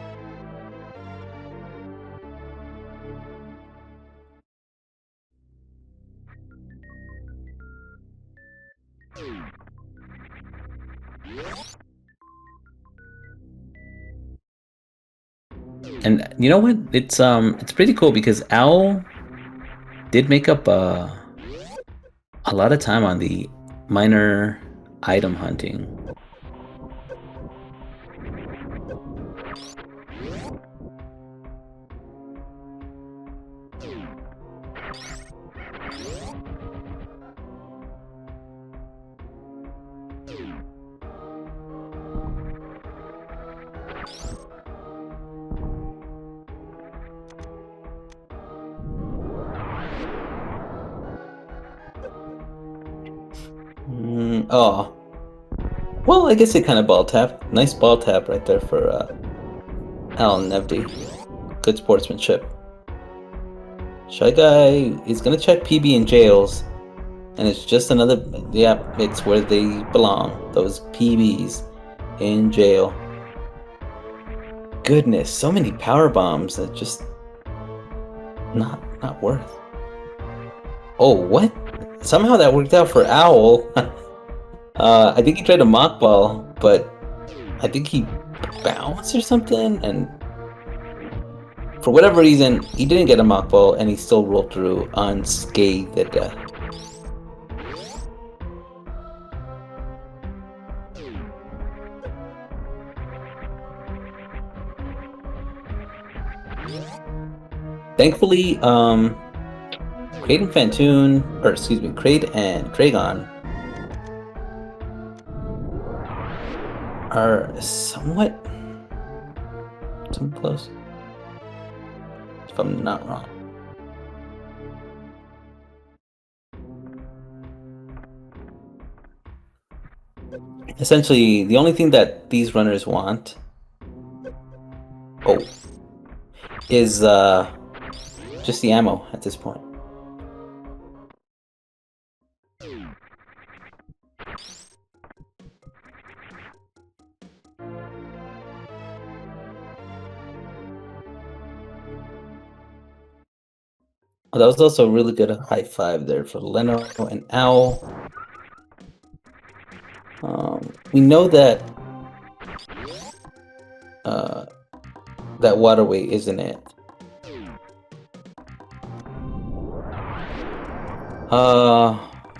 And you know what? It's pretty cool because Owl did make up a lot of time on the minor item hunting. Oh. Well, I guess it kind of ball tapped. Nice ball tap right there for Al and Nebdy. Good sportsmanship. Shy Guy is gonna check PB in jails. And it's just another, it's where they belong. Those PBs in jail. Goodness, so many power bombs that just not worth. Oh, what? Somehow that worked out for Owl. I think he tried a mock ball, but I think he bounced or something, and for whatever reason, he didn't get a mock ball, and he still rolled through unscathed at death. Thankfully, Kraid and Fantoon, or excuse me, Kraid and Kragon are somewhat close. if I'm not wrong. Essentially, the only thing that these runners want, oh, is just the ammo at this point. Oh, that was also a really good high five there for Leno and Owl. We know that that waterway isn't it.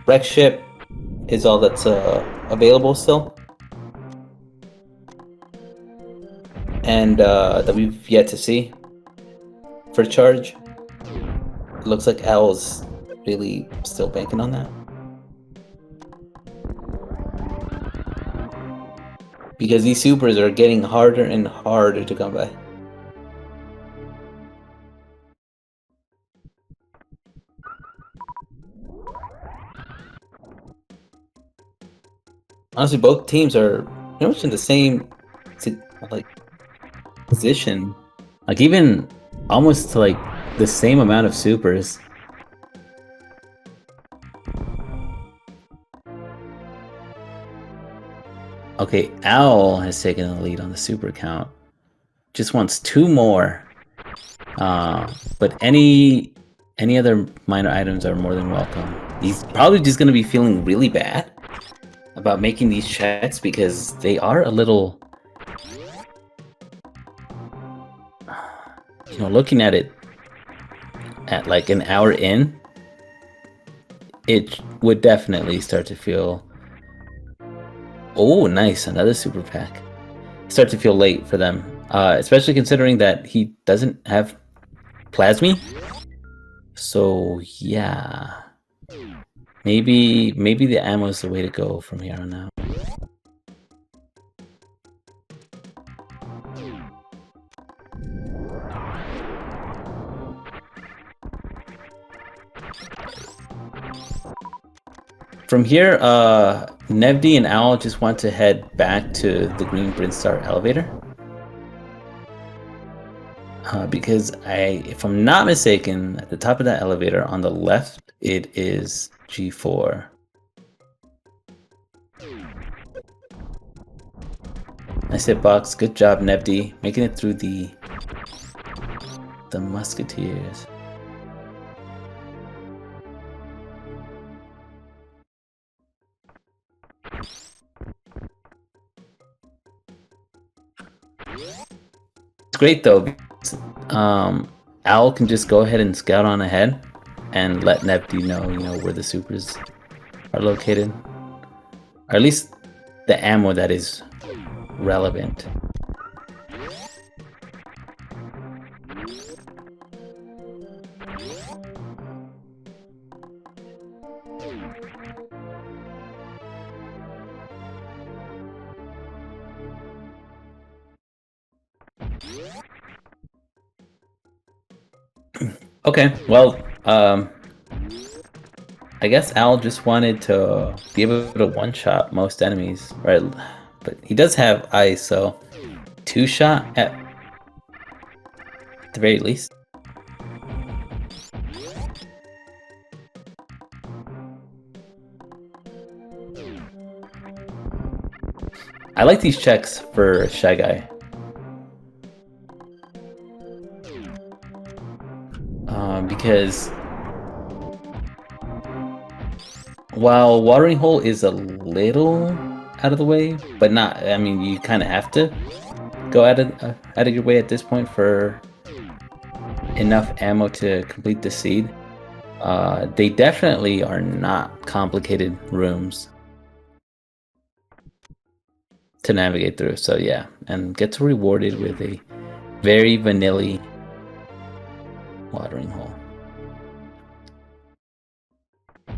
Wreck ship is all that's available still, and that we've yet to see for charge. It looks like Owl's really still banking on that. Because these supers are getting harder and harder to come by. Honestly, both teams are pretty much in the same like position. Like even almost to like the same amount of supers. Okay, Owl has taken the lead on the super count. Just wants 2 more. But any other minor items are more than welcome. He's probably just gonna be feeling really bad about making these checks because they are a little, looking at it at like an hour in, it would definitely start to feel, oh, nice, another super pack. Start to feel late for them, especially considering that he doesn't have plasmy. So yeah, maybe the ammo is the way to go from here on out. From here, Nevdi and Owl just want to head back to the Green Brinstar elevator. Because if I'm not mistaken, at the top of that elevator on the left, it is G4. Nice hitbox. Good job, Nevdi. Making it through the Musketeers. It's great though, because Owl can just go ahead and scout on ahead and let Nevdi know, where the supers are located. Or at least the ammo that is relevant. Okay, well, I guess Al just wanted to be able to one-shot most enemies, right? But he does have ice, so 2-shot at the very least. I like these checks for Shy Guy. Because while Watering Hole is a little out of the way, but not, I mean, you kind of have to go out of your way at this point for enough ammo to complete the seed. They definitely are not complicated rooms to navigate through, so yeah, and gets rewarded with a very vanilla Watering Hole.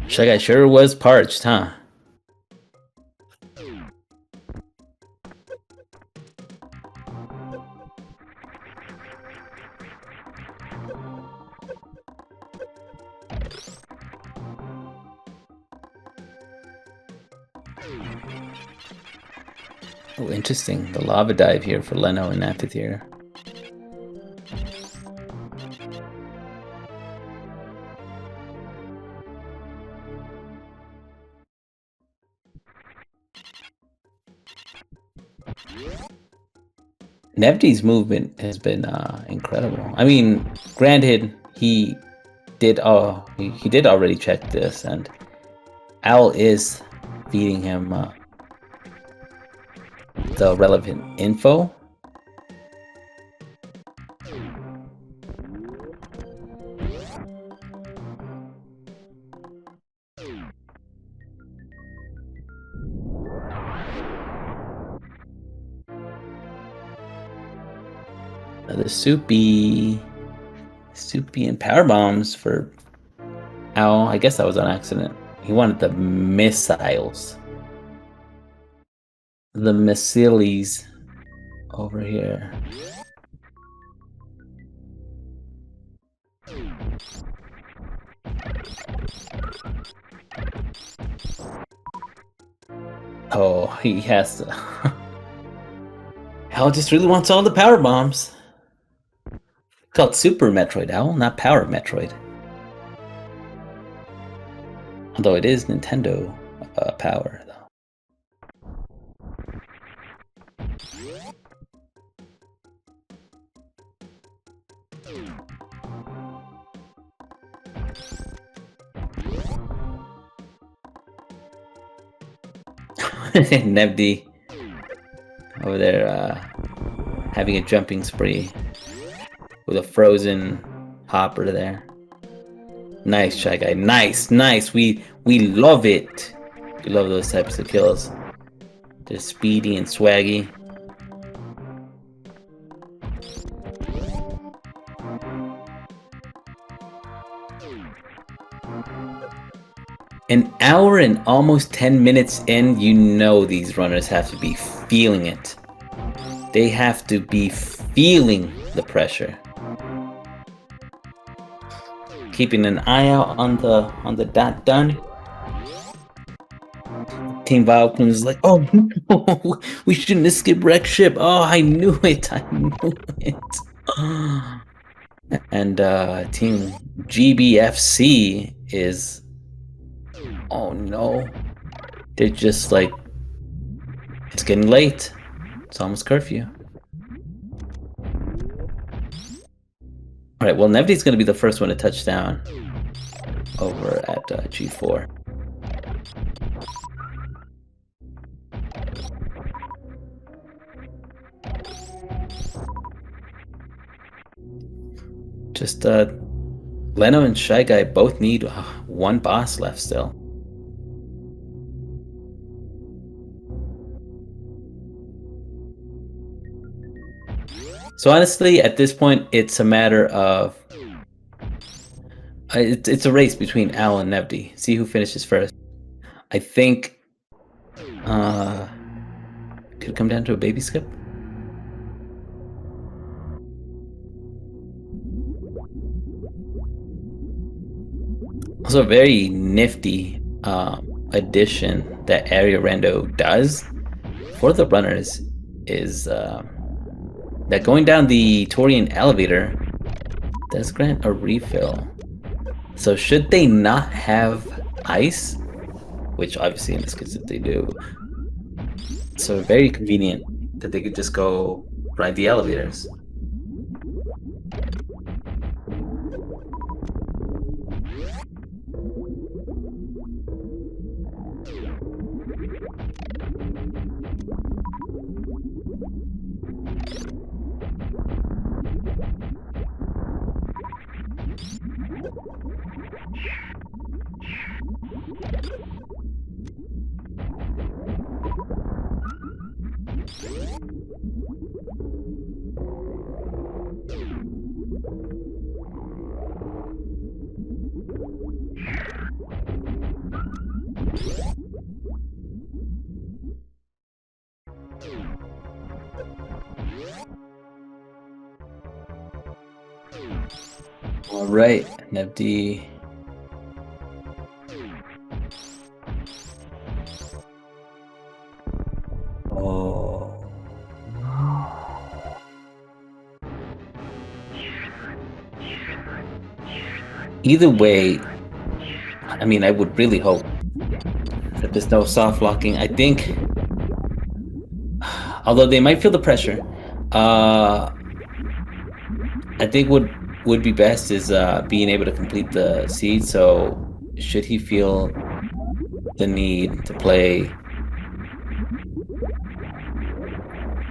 Shy Guy sure was parched, huh? Oh, interesting. The lava dive here for Leno in Amphitheater. Nevdi's movement has been incredible. I mean, granted, he did already check this, and Owl is feeding him the relevant info. The soupy and power bombs for Owl. I guess that was on accident. He wanted the missiles. The missiles over here. Oh, he has to. Owl just really wants all the power bombs. It's called Super Metroid, Owl, not Power Metroid. Although it is Nintendo power, though. Nevdi over there having a jumping spree with a frozen hopper there. Nice, Shy Guy. Nice. We love it. We love those types of kills. They're speedy and swaggy. An hour and almost 10 minutes in, you know these runners have to be feeling it. They have to be feeling the pressure. Keeping an eye out on the dot done. Team Valkyrie is like, oh no, we shouldn't have skipped wreck ship. Oh, I knew it. And Team GBFC is, oh no, they're just like, it's getting late. It's almost curfew. All right, well, Nevdi's going to be the first one to touch down over at G4. Just Leno and Shy Guy both need one boss left still. So honestly, at this point, it's a matter of it's a race between Al and Nevdi. See who finishes first. I think could it come down to a baby skip? Also, a very nifty addition that Area Rando does for the runners is that going down the Torian elevator does grant a refill. So should they not have ice, which obviously in this case if they do, so very convenient that they could just go ride the elevators. All right, Nevdi. Oh. Either way, I mean, I would really hope that there's no soft locking. I think, although they might feel the pressure, uh, I think what would be best is being able to complete the seed. So, should he feel the need to play,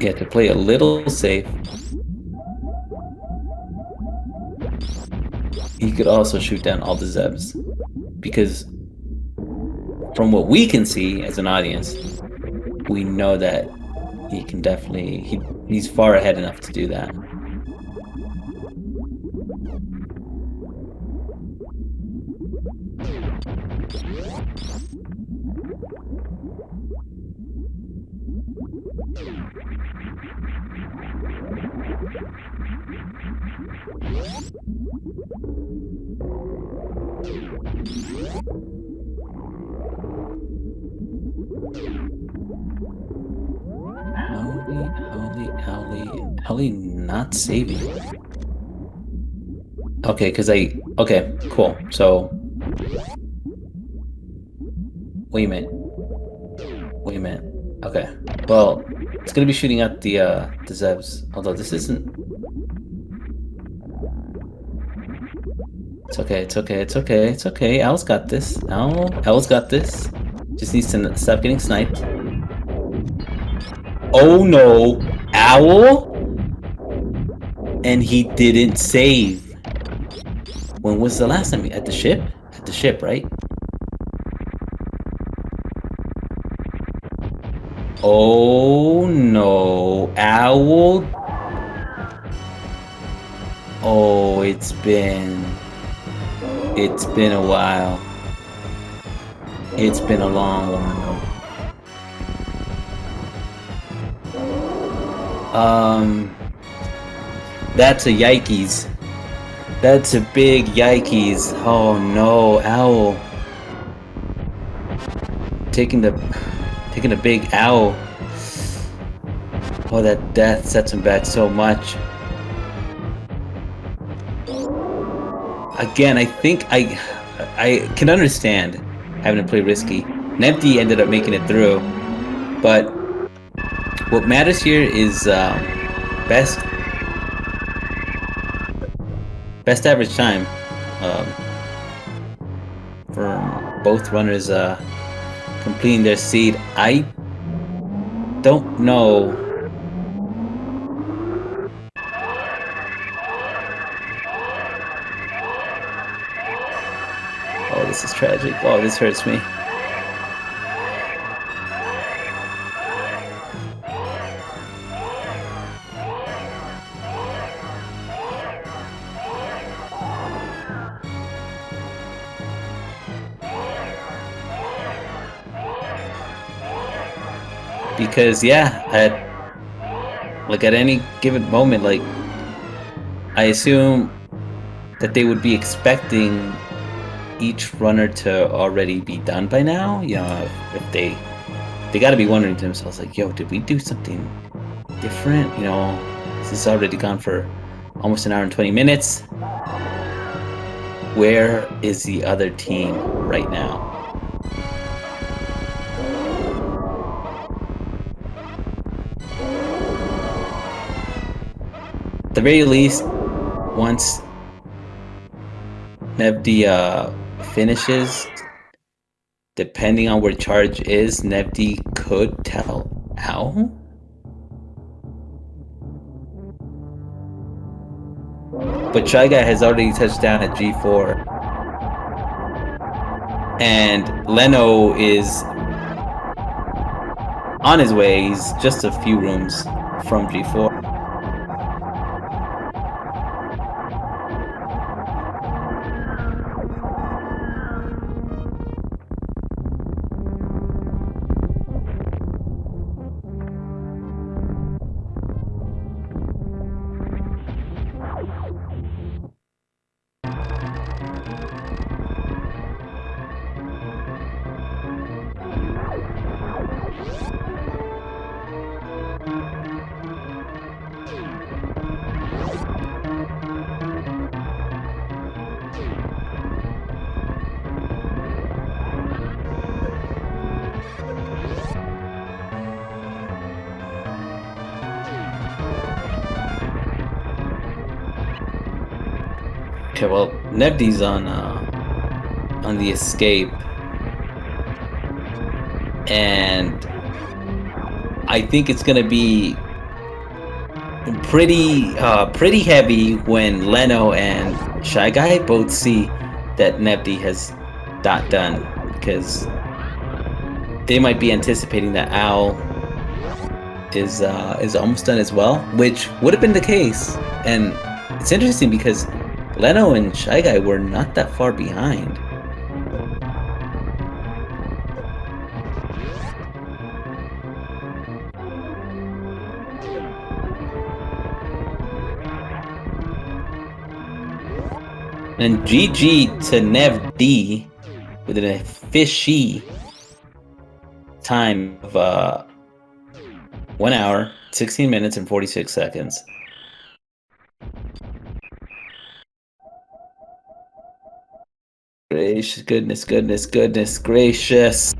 yeah, to play a little safe, he could also shoot down all the Zebs. Because from what we can see as an audience, we know that he can definitely he's far ahead enough to do that. Howley not saving. Okay, okay, cool. So wait a minute. Wait a minute. Okay. Well, it's gonna be shooting at the Zevs. Although this isn't. It's okay, it's okay, it's okay, it's okay. Owl's got this. Owl's got this. Just needs to stop getting sniped. Oh no! Owl? And he didn't save. When was the last time? At the ship? At the ship, right? Oh no. Owl? Oh, it's been a while. It's been a long while. That's a yikes. That's a big yikes. Oh no, Owl. Taking a big owl. Oh, that death sets him back so much. Again, I think I can understand having to play risky. Nepti ended up making it through, but what matters here is best average time for both runners completing their seed. I don't know. Oh, this is tragic. Oh, this hurts me. Because yeah, at any given moment, like I assume that they would be expecting each runner to already be done by now. You know, if they got to be wondering to themselves, like, yo, did we do something different? You know, this is already gone for almost an hour and 20 minutes. Where is the other team right now? At the very least, once Nevdi finishes, depending on where charge is, Nevdi could tell Owl. But ShyGuy has already touched down at G4. And Leno is on his way. He's just a few rooms from G4. Okay, well, Nevdi's on the escape, and I think it's gonna be pretty heavy when Leno and Shy Guy both see that Nevdi has not done, because they might be anticipating that Owl is almost done as well, which would have been the case. And it's interesting because Leno and Shy Guy were not that far behind. And GG to Nev D with an fishy time of 1 hour, 16 minutes, and 46 seconds. Gracious, goodness gracious.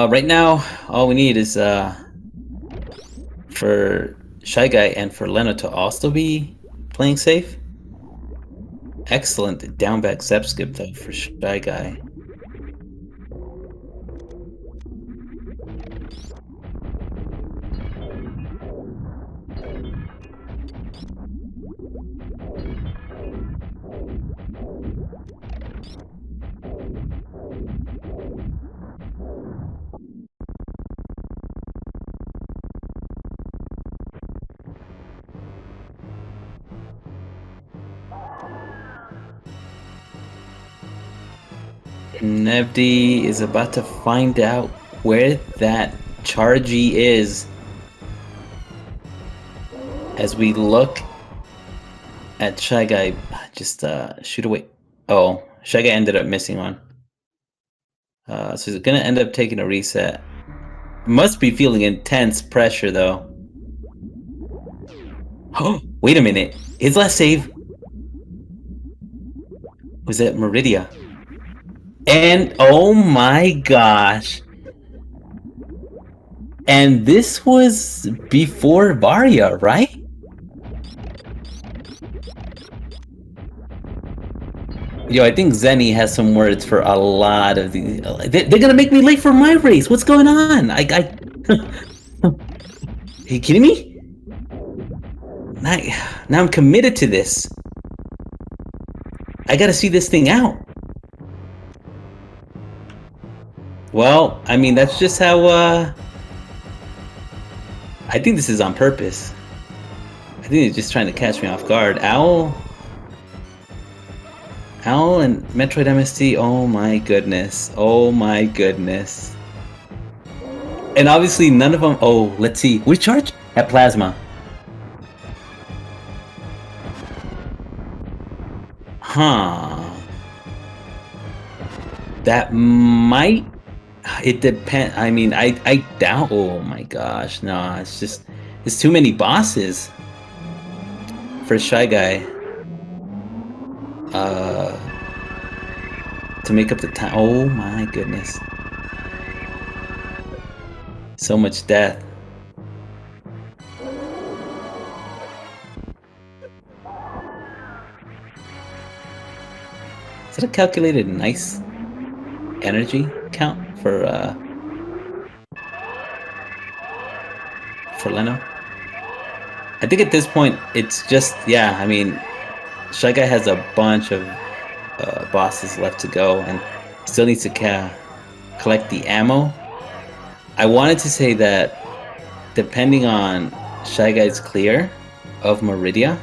Right now, all we need is for Shy Guy and for Leno to also be playing safe. Excellent down back zep skip though for Shy Guy. Nevdi is about to find out where that Chargy is as we look at Shy Guy just shoot away. Oh, Shy Guy ended up missing one. So he's gonna end up taking a reset. Must be feeling intense pressure though. Oh, wait a minute. His last save was at Meridia. And oh my gosh. And this was before Varia, right? Yo, I think Zenny has some words for a lot of these. They're gonna make me late for my race. What's going on? Are you kidding me? Now I'm committed to this. I gotta see this thing out. Well, I mean, that's just how, I think this is on purpose. I think he's just trying to catch me off guard. Owl and Metroid MST, oh my goodness. Oh my goodness. And obviously none of them, oh, let's see. Which charge? At Plasma. Huh. That might... It depends. I mean, I doubt... Oh my gosh. No, it's just... There's too many bosses for Shy Guy. To make up the time. Oh my goodness. So much death. Is that a calculated nice energy count for Leno? I think at this point it's just, yeah, I mean, Shy Guy has a bunch of bosses left to go and still needs to collect the ammo. I wanted to say that depending on Shy Guy's clear of Meridia,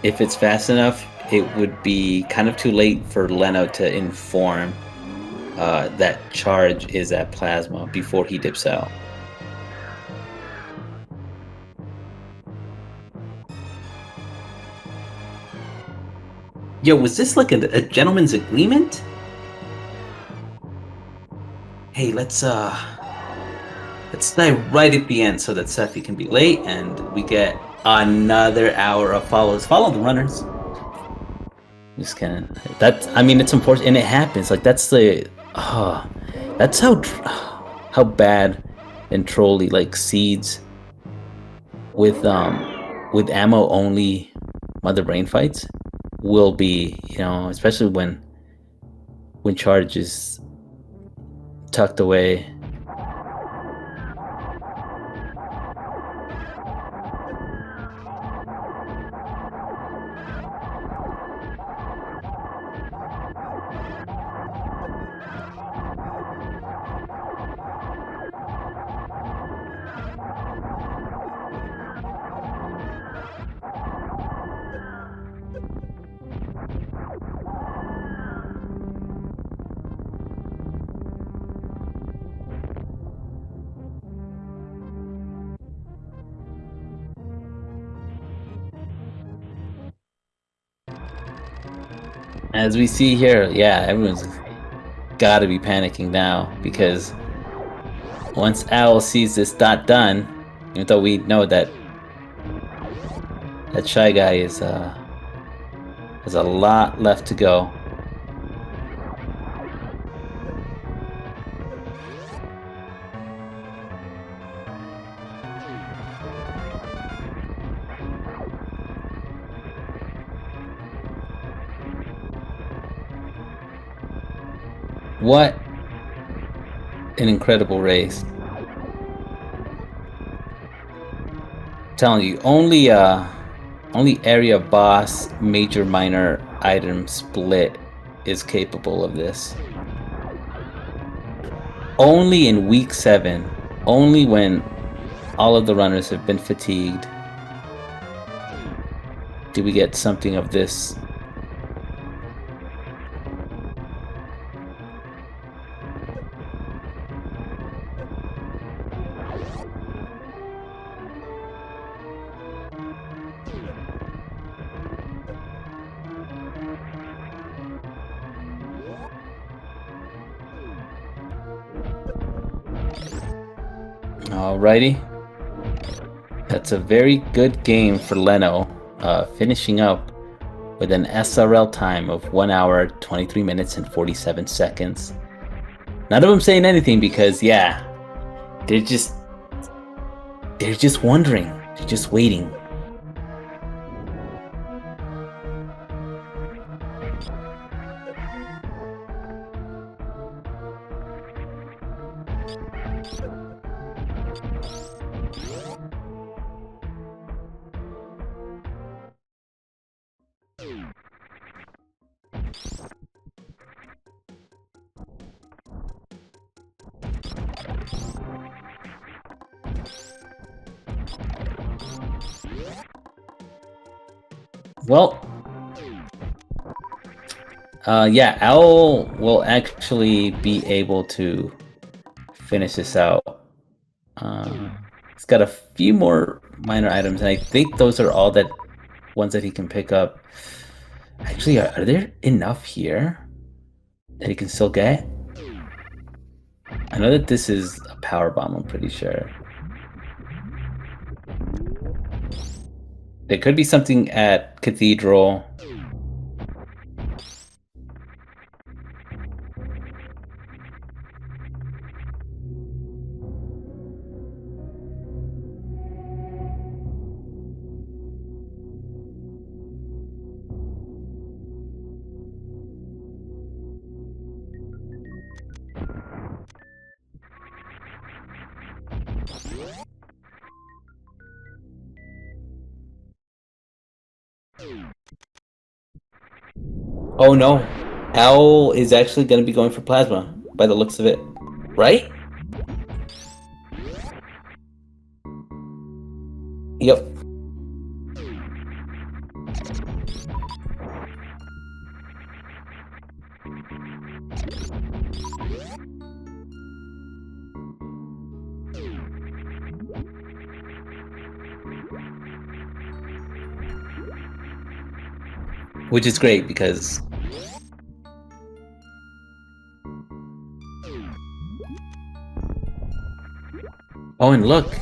if it's fast enough, it would be kind of too late for Leno to inform that charge is at plasma before he dips out. Yo, was this like a gentleman's agreement? Hey, let's dive right at the end so that Sephi can be late and we get another hour of follows. Follow the runners. Just kidding. I mean, it's important, and it happens. Like that's that's how bad and trolly like seeds with ammo only mother brain fights will be. You know, especially when charge is tucked away. As we see here, yeah, everyone's got to be panicking now because once Owl sees this dot done, even though we know that Shy Guy is has a lot left to go. What an incredible race. I'm telling you, only area boss major minor item split is capable of this. Only in week 7, only when all of the runners have been fatigued, do we get something of this. Alrighty. That's a very good game for Leno, finishing up with an SRL time of 1 hour, 23 minutes, and 47 seconds. None of them saying anything because, yeah, they're just wondering. They're just waiting. Well, yeah, Owl will actually be able to finish this out. He's got a few more minor items, and I think those are all that ones that he can pick up. Actually, are there enough here that he can still get? I know that this is a power bomb, I'm pretty sure. There could be something at Cathedral. Oh no, Owl is actually going to be going for plasma by the looks of it, right? Yep. which is great because oh, and look,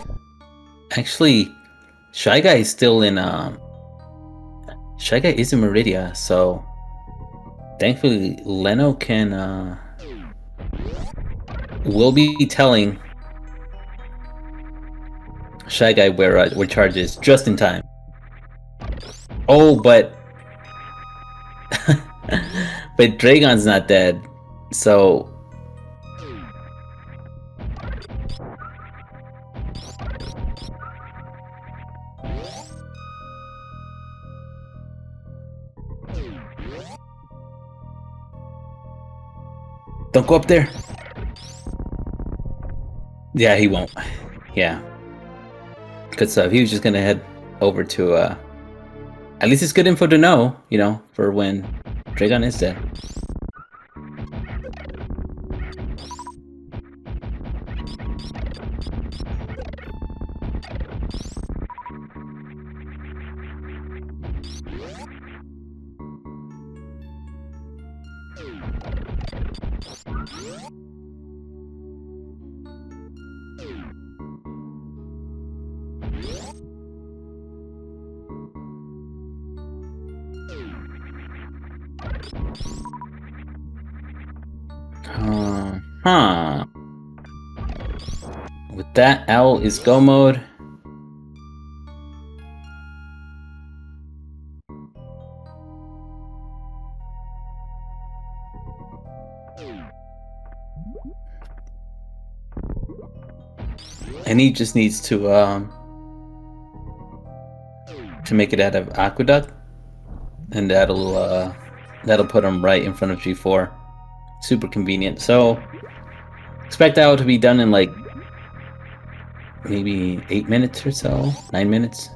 actually, Shy Guy is still in Shy Guy is in Meridia, so thankfully Leno can will be telling Shy Guy where Charge is just in time. Oh, but but Dragon's not dead, so don't go up there. Yeah, he won't. Yeah. Good stuff. He was just gonna head over to at least it's good info to know, you know, for when Dragon is dead. Huh. With that, Owl is go mode. And he just needs to make it out of Aqueduct, and that'll put him right in front of G4. Super convenient. So expect that to be done in like maybe 8 minutes or so, 9 minutes.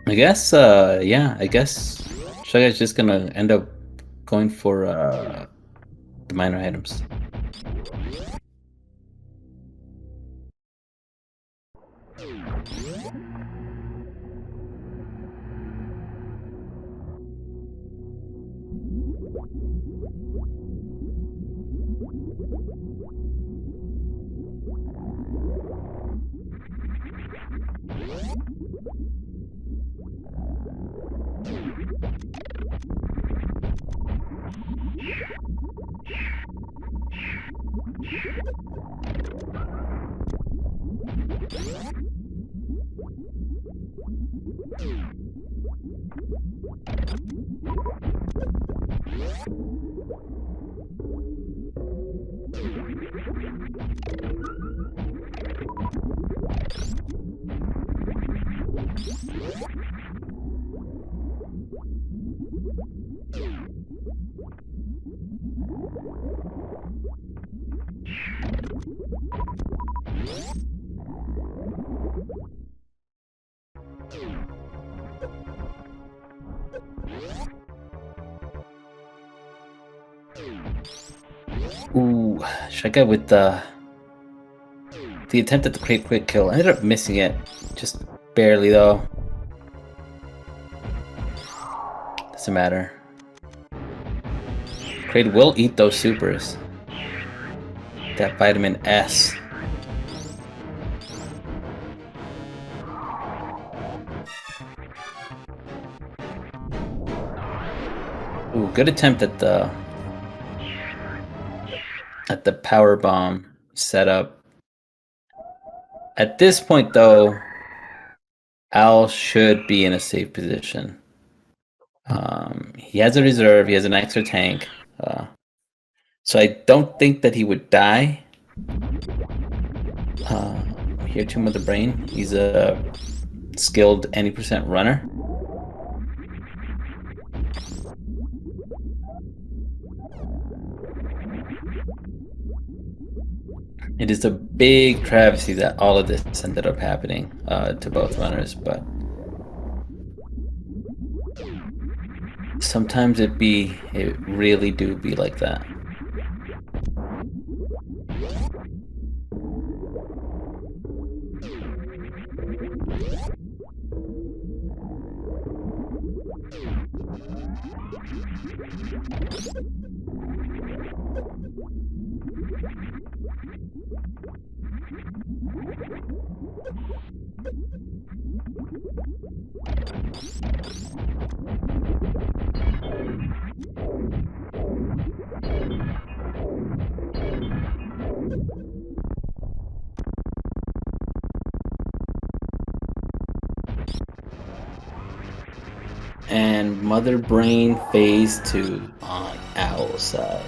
I guess, yeah, I guess Shy Guy's just gonna end up going for the minor items. Ooh, Shy Guy with the attempt at the quick kill. I ended up missing it, just barely though. Doesn't matter. Kraid will eat those supers. That vitamin S. Ooh, good attempt at the power bomb setup. At this point, though, Al should be in a safe position. He has a reserve. He has an extra tank. So I don't think that he would die. Here, Tomb of the Brain. He's a skilled any percent runner. It is a big travesty that all of this ended up happening to both runners, but Sometimes it really do be like that. And Mother Brain phase 2 on Owl side.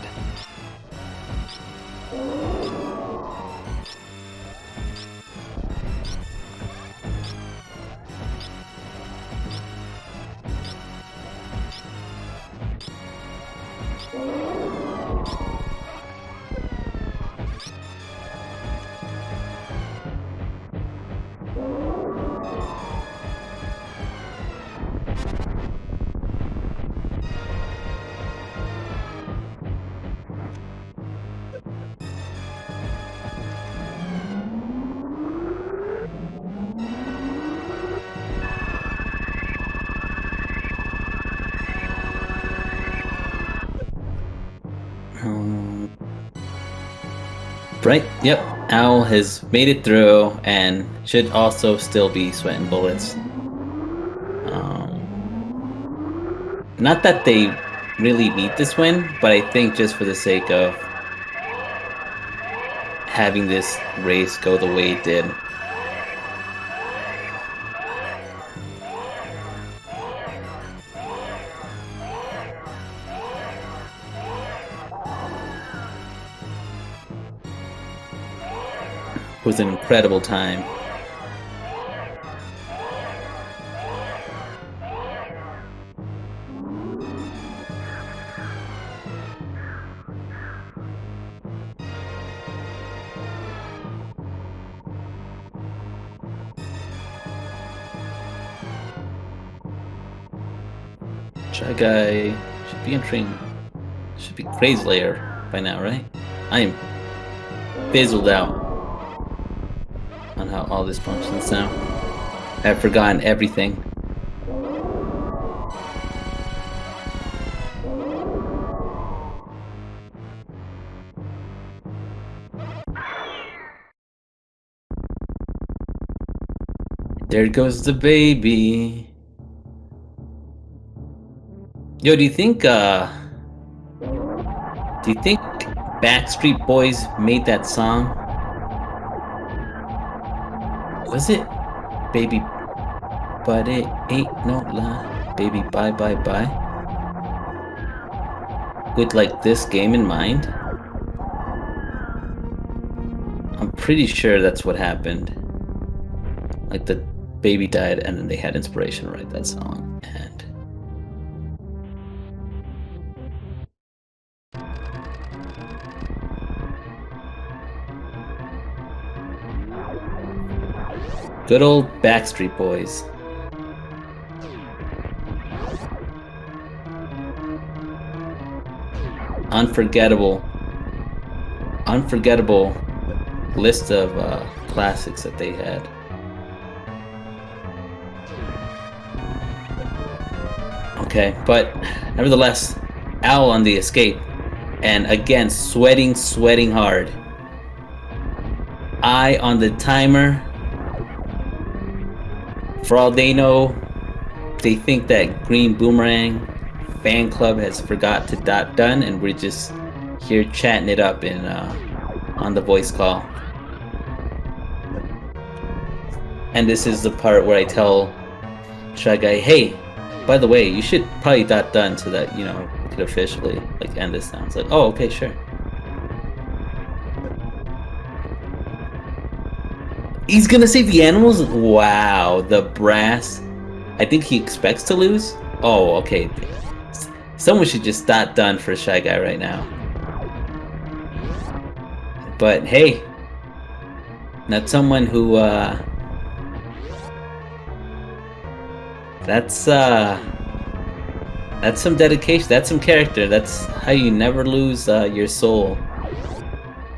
Right, yep. Owl has made it through and should also still be sweating bullets. Not that they really need this win, but I think just for the sake of having this race go the way it did. Was an incredible time. Shy Guy should be entering, should be Craze Layer by now, right? I am fizzled out on how all this functions now. I've forgotten everything. There goes the baby. Yo, do you think Backstreet Boys made that song? Was it Baby, but it ain't no lie, baby, bye bye bye? With like this game in mind? I'm pretty sure that's what happened. Like the baby died and then they had inspiration to write that song. And good old Backstreet Boys. Unforgettable list of classics that they had. Okay, but nevertheless, Owl on the escape, and again sweating hard. Eye on the timer. For all they know, they think that Green Boomerang fan club has forgot to done, and we're just here chatting it up in on the voice call. And this is the part where I tell Shy Guy, hey, by the way, you should probably done so that, you know, we could officially like end this now. It's like, oh, okay, sure. He's gonna save the animals? Wow, the brass. I think he expects to lose? Oh, okay. Someone should just done for Shy Guy right now. But hey, not someone who That's some dedication. That's some character. That's how you never lose your soul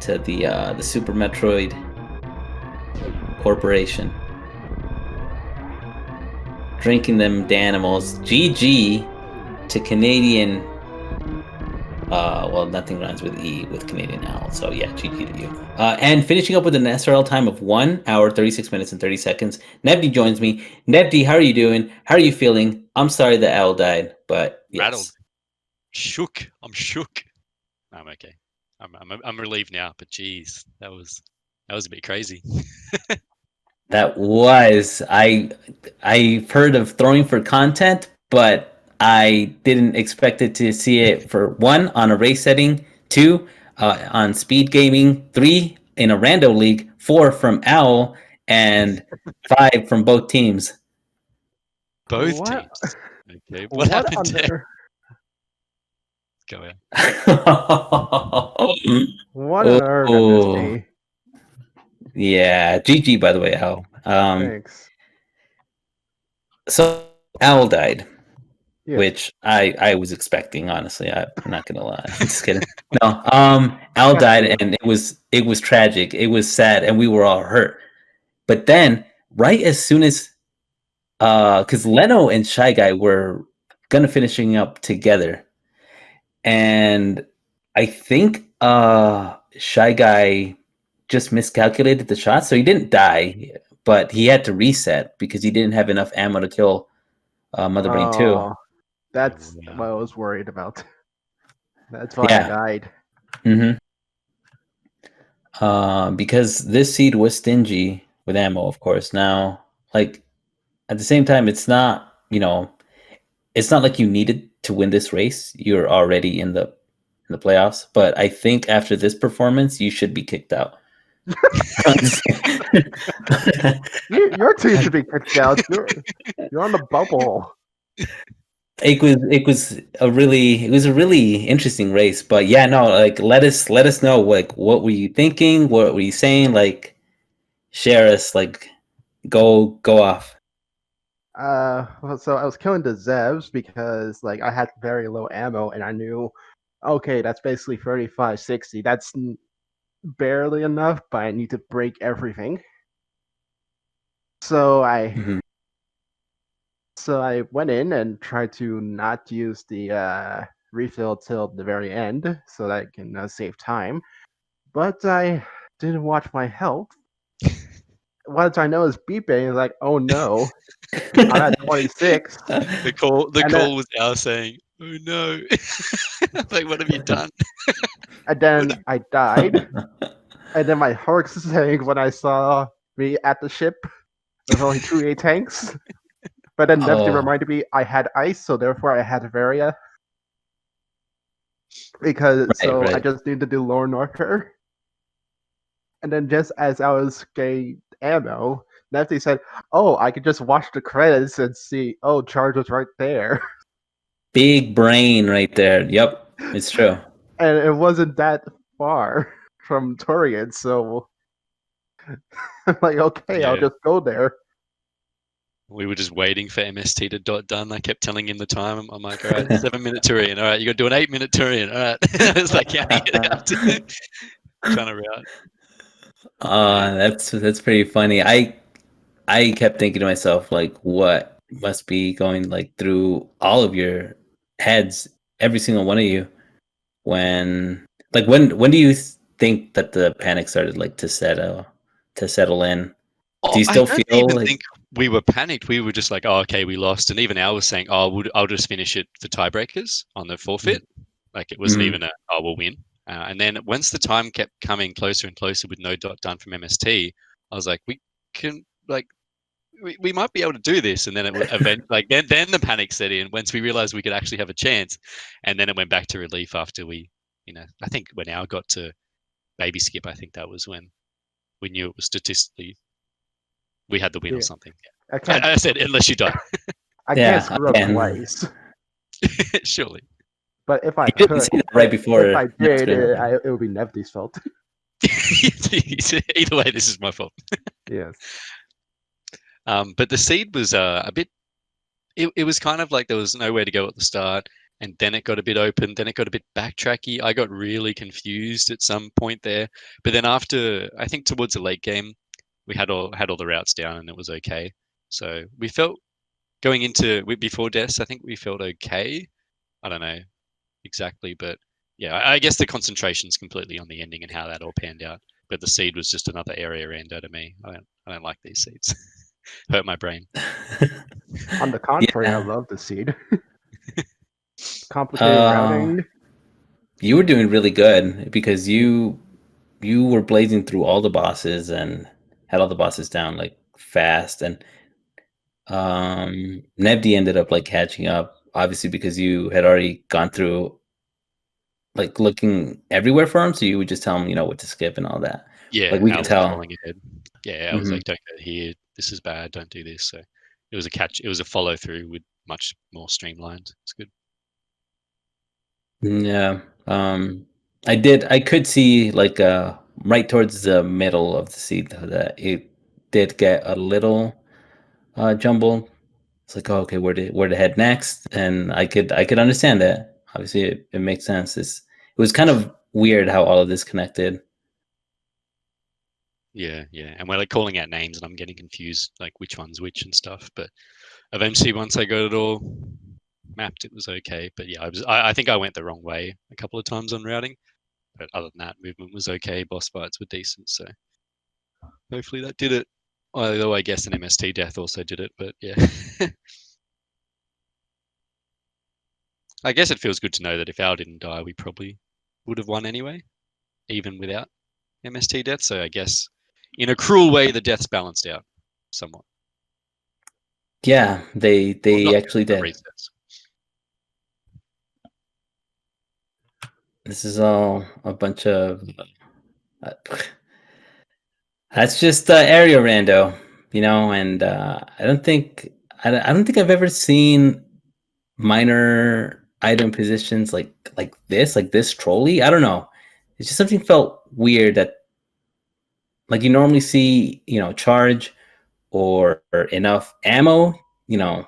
to the Super Metroid Corporation. Drinking them Danimals. GG to Canadian. Well, nothing rhymes with E with Canadian Owl. So yeah, GG to you. And finishing up with an SRL time of 1 hour, 36 minutes, and 30 seconds. Nevdi joins me. Nevdi, how are you doing? How are you feeling? I'm sorry the owl died, but yes. Rattled. Shook. I'm shook. I'm okay. I'm relieved now, but geez, that was a bit crazy. That was I've heard of throwing for content, but I didn't expect it to see it for 1 on a race setting, 2 on speed gaming, 3 in a rando league, 4 from Owl, and 5 from both teams. Both teams. Okay, what happened there? Go ahead. What on earth, MST? Yeah, GG by the way, Owl. Thanks. So Owl died. Yes. Which I was expecting, honestly. I'm not gonna lie. I'm just kidding. No, Al died, and it was tragic. It was sad, and we were all hurt. But then, right as soon as, because Leno and Shy Guy were gonna finishing up together, and I think Shy Guy just miscalculated the shot, so he didn't die, but he had to reset because he didn't have enough ammo to kill Mother Brain 2. That's what I was worried about. That's why I died. Because this seed was stingy with ammo, of course. Now, like, at the same time, it's not, it's not like you needed to win this race. You're already in the playoffs. But I think after this performance, you should be kicked out. Your team should be kicked out. You're on the bubble. It was a really interesting race, but yeah, no, like let us know, like, what were you thinking, what were you saying, like, share us, like, go off. So I was killing the Zevs because like I had very low ammo, and I knew, okay, that's basically 35, 60. That's barely enough, but I need to break everything. So I went in and tried to not use the refill till the very end so that I can save time. But I didn't watch my health. What I know is beeping is like, oh no, I'm at 26. The call was Al saying, oh no. Like, what have you done? And then I died. And then my heart sank when I saw me at the ship with only 2 tanks. But then Nefty reminded me I had ice, so therefore I had Varia. Because I just need to do Lore Norker. And then just as I was getting ammo, Nefty said, oh, I could just watch the credits and see, oh, Charge was right there. Big brain right there. Yep, it's true. And it wasn't that far from Torian, so I'm like, okay, I'll just go there. We were just waiting for MST to dot done. I kept telling him the time. I'm like, all right, 7-minute Turian. All right, you got to do an 8-minute Turian. All right. It's like counting it out. Trying to route. That's pretty funny. I kept thinking to myself, like, what must be going, like, through all of your heads, every single one of you, when do you think that the panic started, like, to settle in? Do you still feel like think we were panicked? We were just like, oh, okay, we lost. And even Al was saying, oh, I'll just finish it for tiebreakers on the forfeit. Like, it wasn't even we'll win. And then once the time kept coming closer and closer with no dot done from MST, I was like, we can, like, we might be able to do this. And then it would then the panic set in once we realized we could actually have a chance. And then it went back to relief after we, I think when Al got to baby skip, I think that was when we knew it was statistically we had the win or something. I said, unless you die. I can't screw up twice. Surely. But if I could, right before, if I did, it would be Nevdy's fault. Either way, this is my fault. Yes. But the seed was a bit it was kind of like there was nowhere to go at the start, and then it got a bit open, then it got a bit backtracky. I got really confused at some point there, but then after I think towards the late game, we had all the routes down and it was okay. So we felt going into before deaths, I think we felt okay. I don't know exactly, but yeah, I guess the concentration's completely on the ending and how that all panned out. But the seed was just another area rando to me. I don't like these seeds. Hurt my brain. On the contrary, I Yeah. love the seed. Complicated routing. You were doing really good because you were blazing through all the bosses and had all the bosses down like fast, and Nebdi ended up like catching up, obviously because you had already gone through like looking everywhere for him, so you would just tell him, what to skip and all that. Like Yeah, we I could was tell. calling ahead. Yeah, I was Hmm. like, don't go here. This is bad. Don't do this. So it was a catch. It was a follow through with much more streamlined. It's good. Yeah. I could see like right towards the middle of the seed though, that it did get a little jumbled. It's like, oh, okay, where to head next? And I could understand that. Obviously, it makes sense. It was kind of weird how all of this connected. Yeah, yeah. And we're like calling out names, and I'm getting confused, like which one's which and stuff. But eventually, once I got it all mapped, it was okay. But yeah, I think I went the wrong way a couple of times on routing. But other than that, movement was okay. Boss fights were decent. So hopefully that did it. Although I guess an MST death also did it. But yeah. I guess it feels good to know that if Al didn't die, we probably would have won anyway, even without MST death. So I guess in a cruel way, the deaths balanced out somewhat. Yeah, they Well, they not actually deaths, but did. resets. This is all a bunch of. Uh, that's just area rando, and I don't think I've ever seen minor item positions like this trolley. I don't know. It's just something felt weird that like you normally see, charge or enough ammo, you know,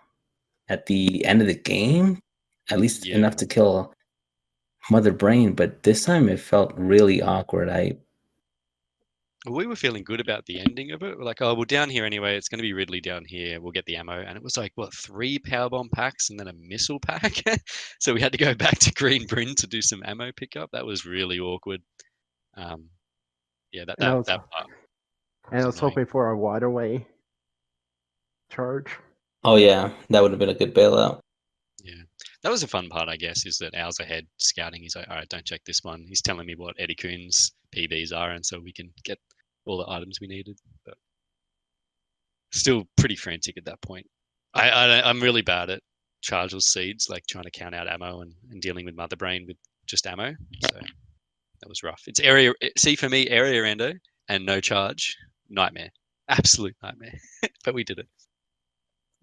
at the end of the game, at least Yeah. enough to kill Mother Brain. But this time it felt really awkward. Well, we were feeling good about the ending of it. We're like, oh, we're down here anyway. It's going to be Ridley down here. We'll get the ammo. And it was like, what, 3 powerbomb packs and then a missile pack? So we had to go back to Green Bryn to do some ammo pickup. That was really awkward. Yeah, that, And I that, was that part and I was was annoying. hoping for a waterway charge. Oh yeah, that would have been a good bailout. Yeah, that was a fun part, I guess, is that Al's ahead scouting. He's like, all right, don't check this one. He's telling me what Eddie Coon's PBs are, and so we can get all the items we needed. But still pretty frantic at that point. I'm really bad at chargeless seeds, like trying to count out ammo and dealing with Mother Brain with just ammo. So that was rough. It's area. See, for me, area rando and no charge, nightmare, absolute nightmare. But we did it.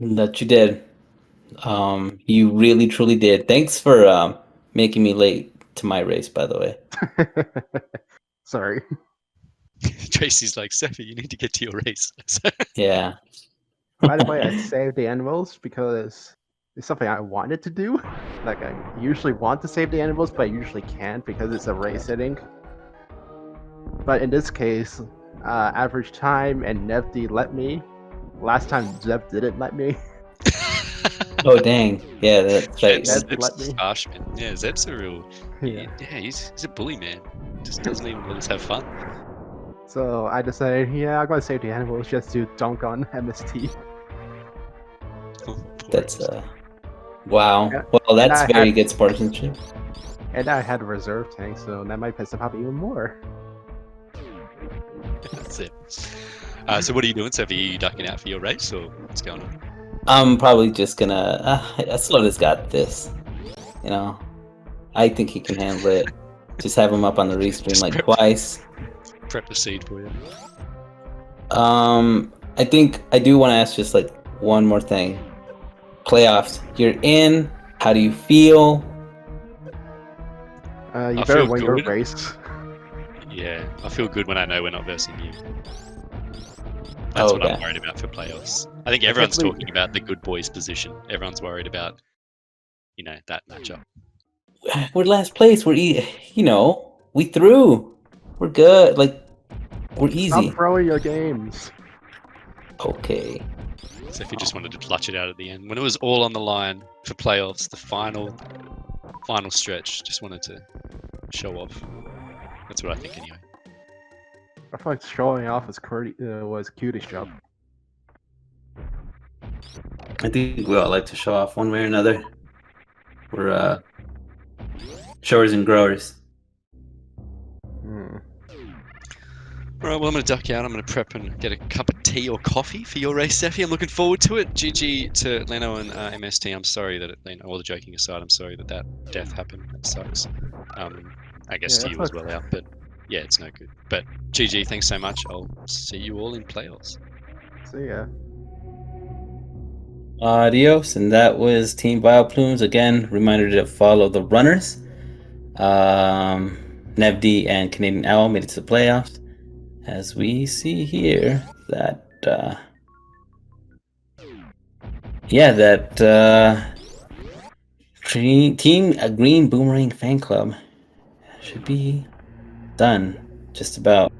That you did. You really truly did. Thanks for making me late to my race, by the way. Sorry. Tracy's like, Steffi, you need to get to your race. Yeah. By the way, I saved the animals because it's something I wanted to do. Like I usually want to save the animals, but I usually can't because it's a race setting. But in this case, average time and Nevdi let me. Last time Zeb didn't let me. Oh dang. Yeah, that's right. Zeb let me. Harsh, man. Yeah, Zeb's a real. Yeah. Yeah, he's a bully, man. Just doesn't even let us have fun. So I decided, yeah, I'm gonna save the animals just to dunk on MST. Oh, poor That's MST. wow. Yeah, Well, that's and I very had- good sportsmanship. And I had a reserve tank, so that might piss him off even more. That's it. So what are you doing, Steffi? Are you ducking out for your race, or what's going on? I'm probably just gonna. Slota's got this. I think he can handle it. Just have him up on the restream Just like prep- twice. Prep the seed for you. I think I do want to ask just like one more thing. Playoffs. You're in. How do you feel? You I better feel win your good. race. Yeah, I feel good when I know we're not versing you. That's what I'm Okay. worried about for playoffs. I think everyone's believe- talking about the good boys position. Everyone's worried about, that matchup. We're last place. We threw. We're good. Like, we're Stop easy. throwing your games. Okay. So if you just wanted to clutch it out at the end, when it was all on the line for playoffs, the final stretch, just wanted to show off. That's what I think anyway. I feel like showing off was Cutie's job. I think we all like to show off one way or another. We're showers and growers. Hmm. All right, well, I'm going to duck out. I'm going to prep and get a cup of tea or coffee for your race, Steffi. I'm looking forward to it. GG to Leno and MST. I'm sorry that, all the joking aside, I'm sorry that death happened. That sucks. I guess to Yeah, you as well, out. But yeah, it's no good. But GG, thanks so much. I'll see you all in playoffs. See ya. Adios, and that was Team Bioplumes. Again, reminder to follow the runners. Nevd and Canadian Owl made it to the playoffs. As we see here, that Team Green Boomerang Fan Club should be done just about.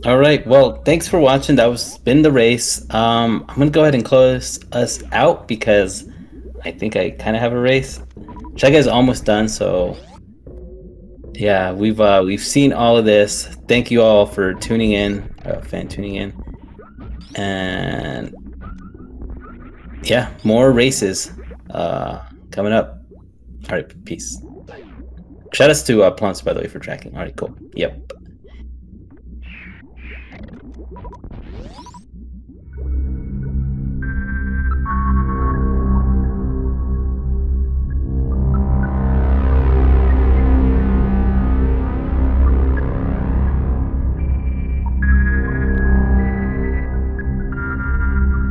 All right, well, thanks for watching. That was been the race. I'm gonna go ahead and close us out because I think I kind of have a race. ShyGuy's almost done, so yeah, we've seen all of this. Thank you all for tuning in, fan tuning in, and yeah, more races coming up. All right, peace. Shout outs to Plunks, by the way, for tracking. All right, cool. Yep.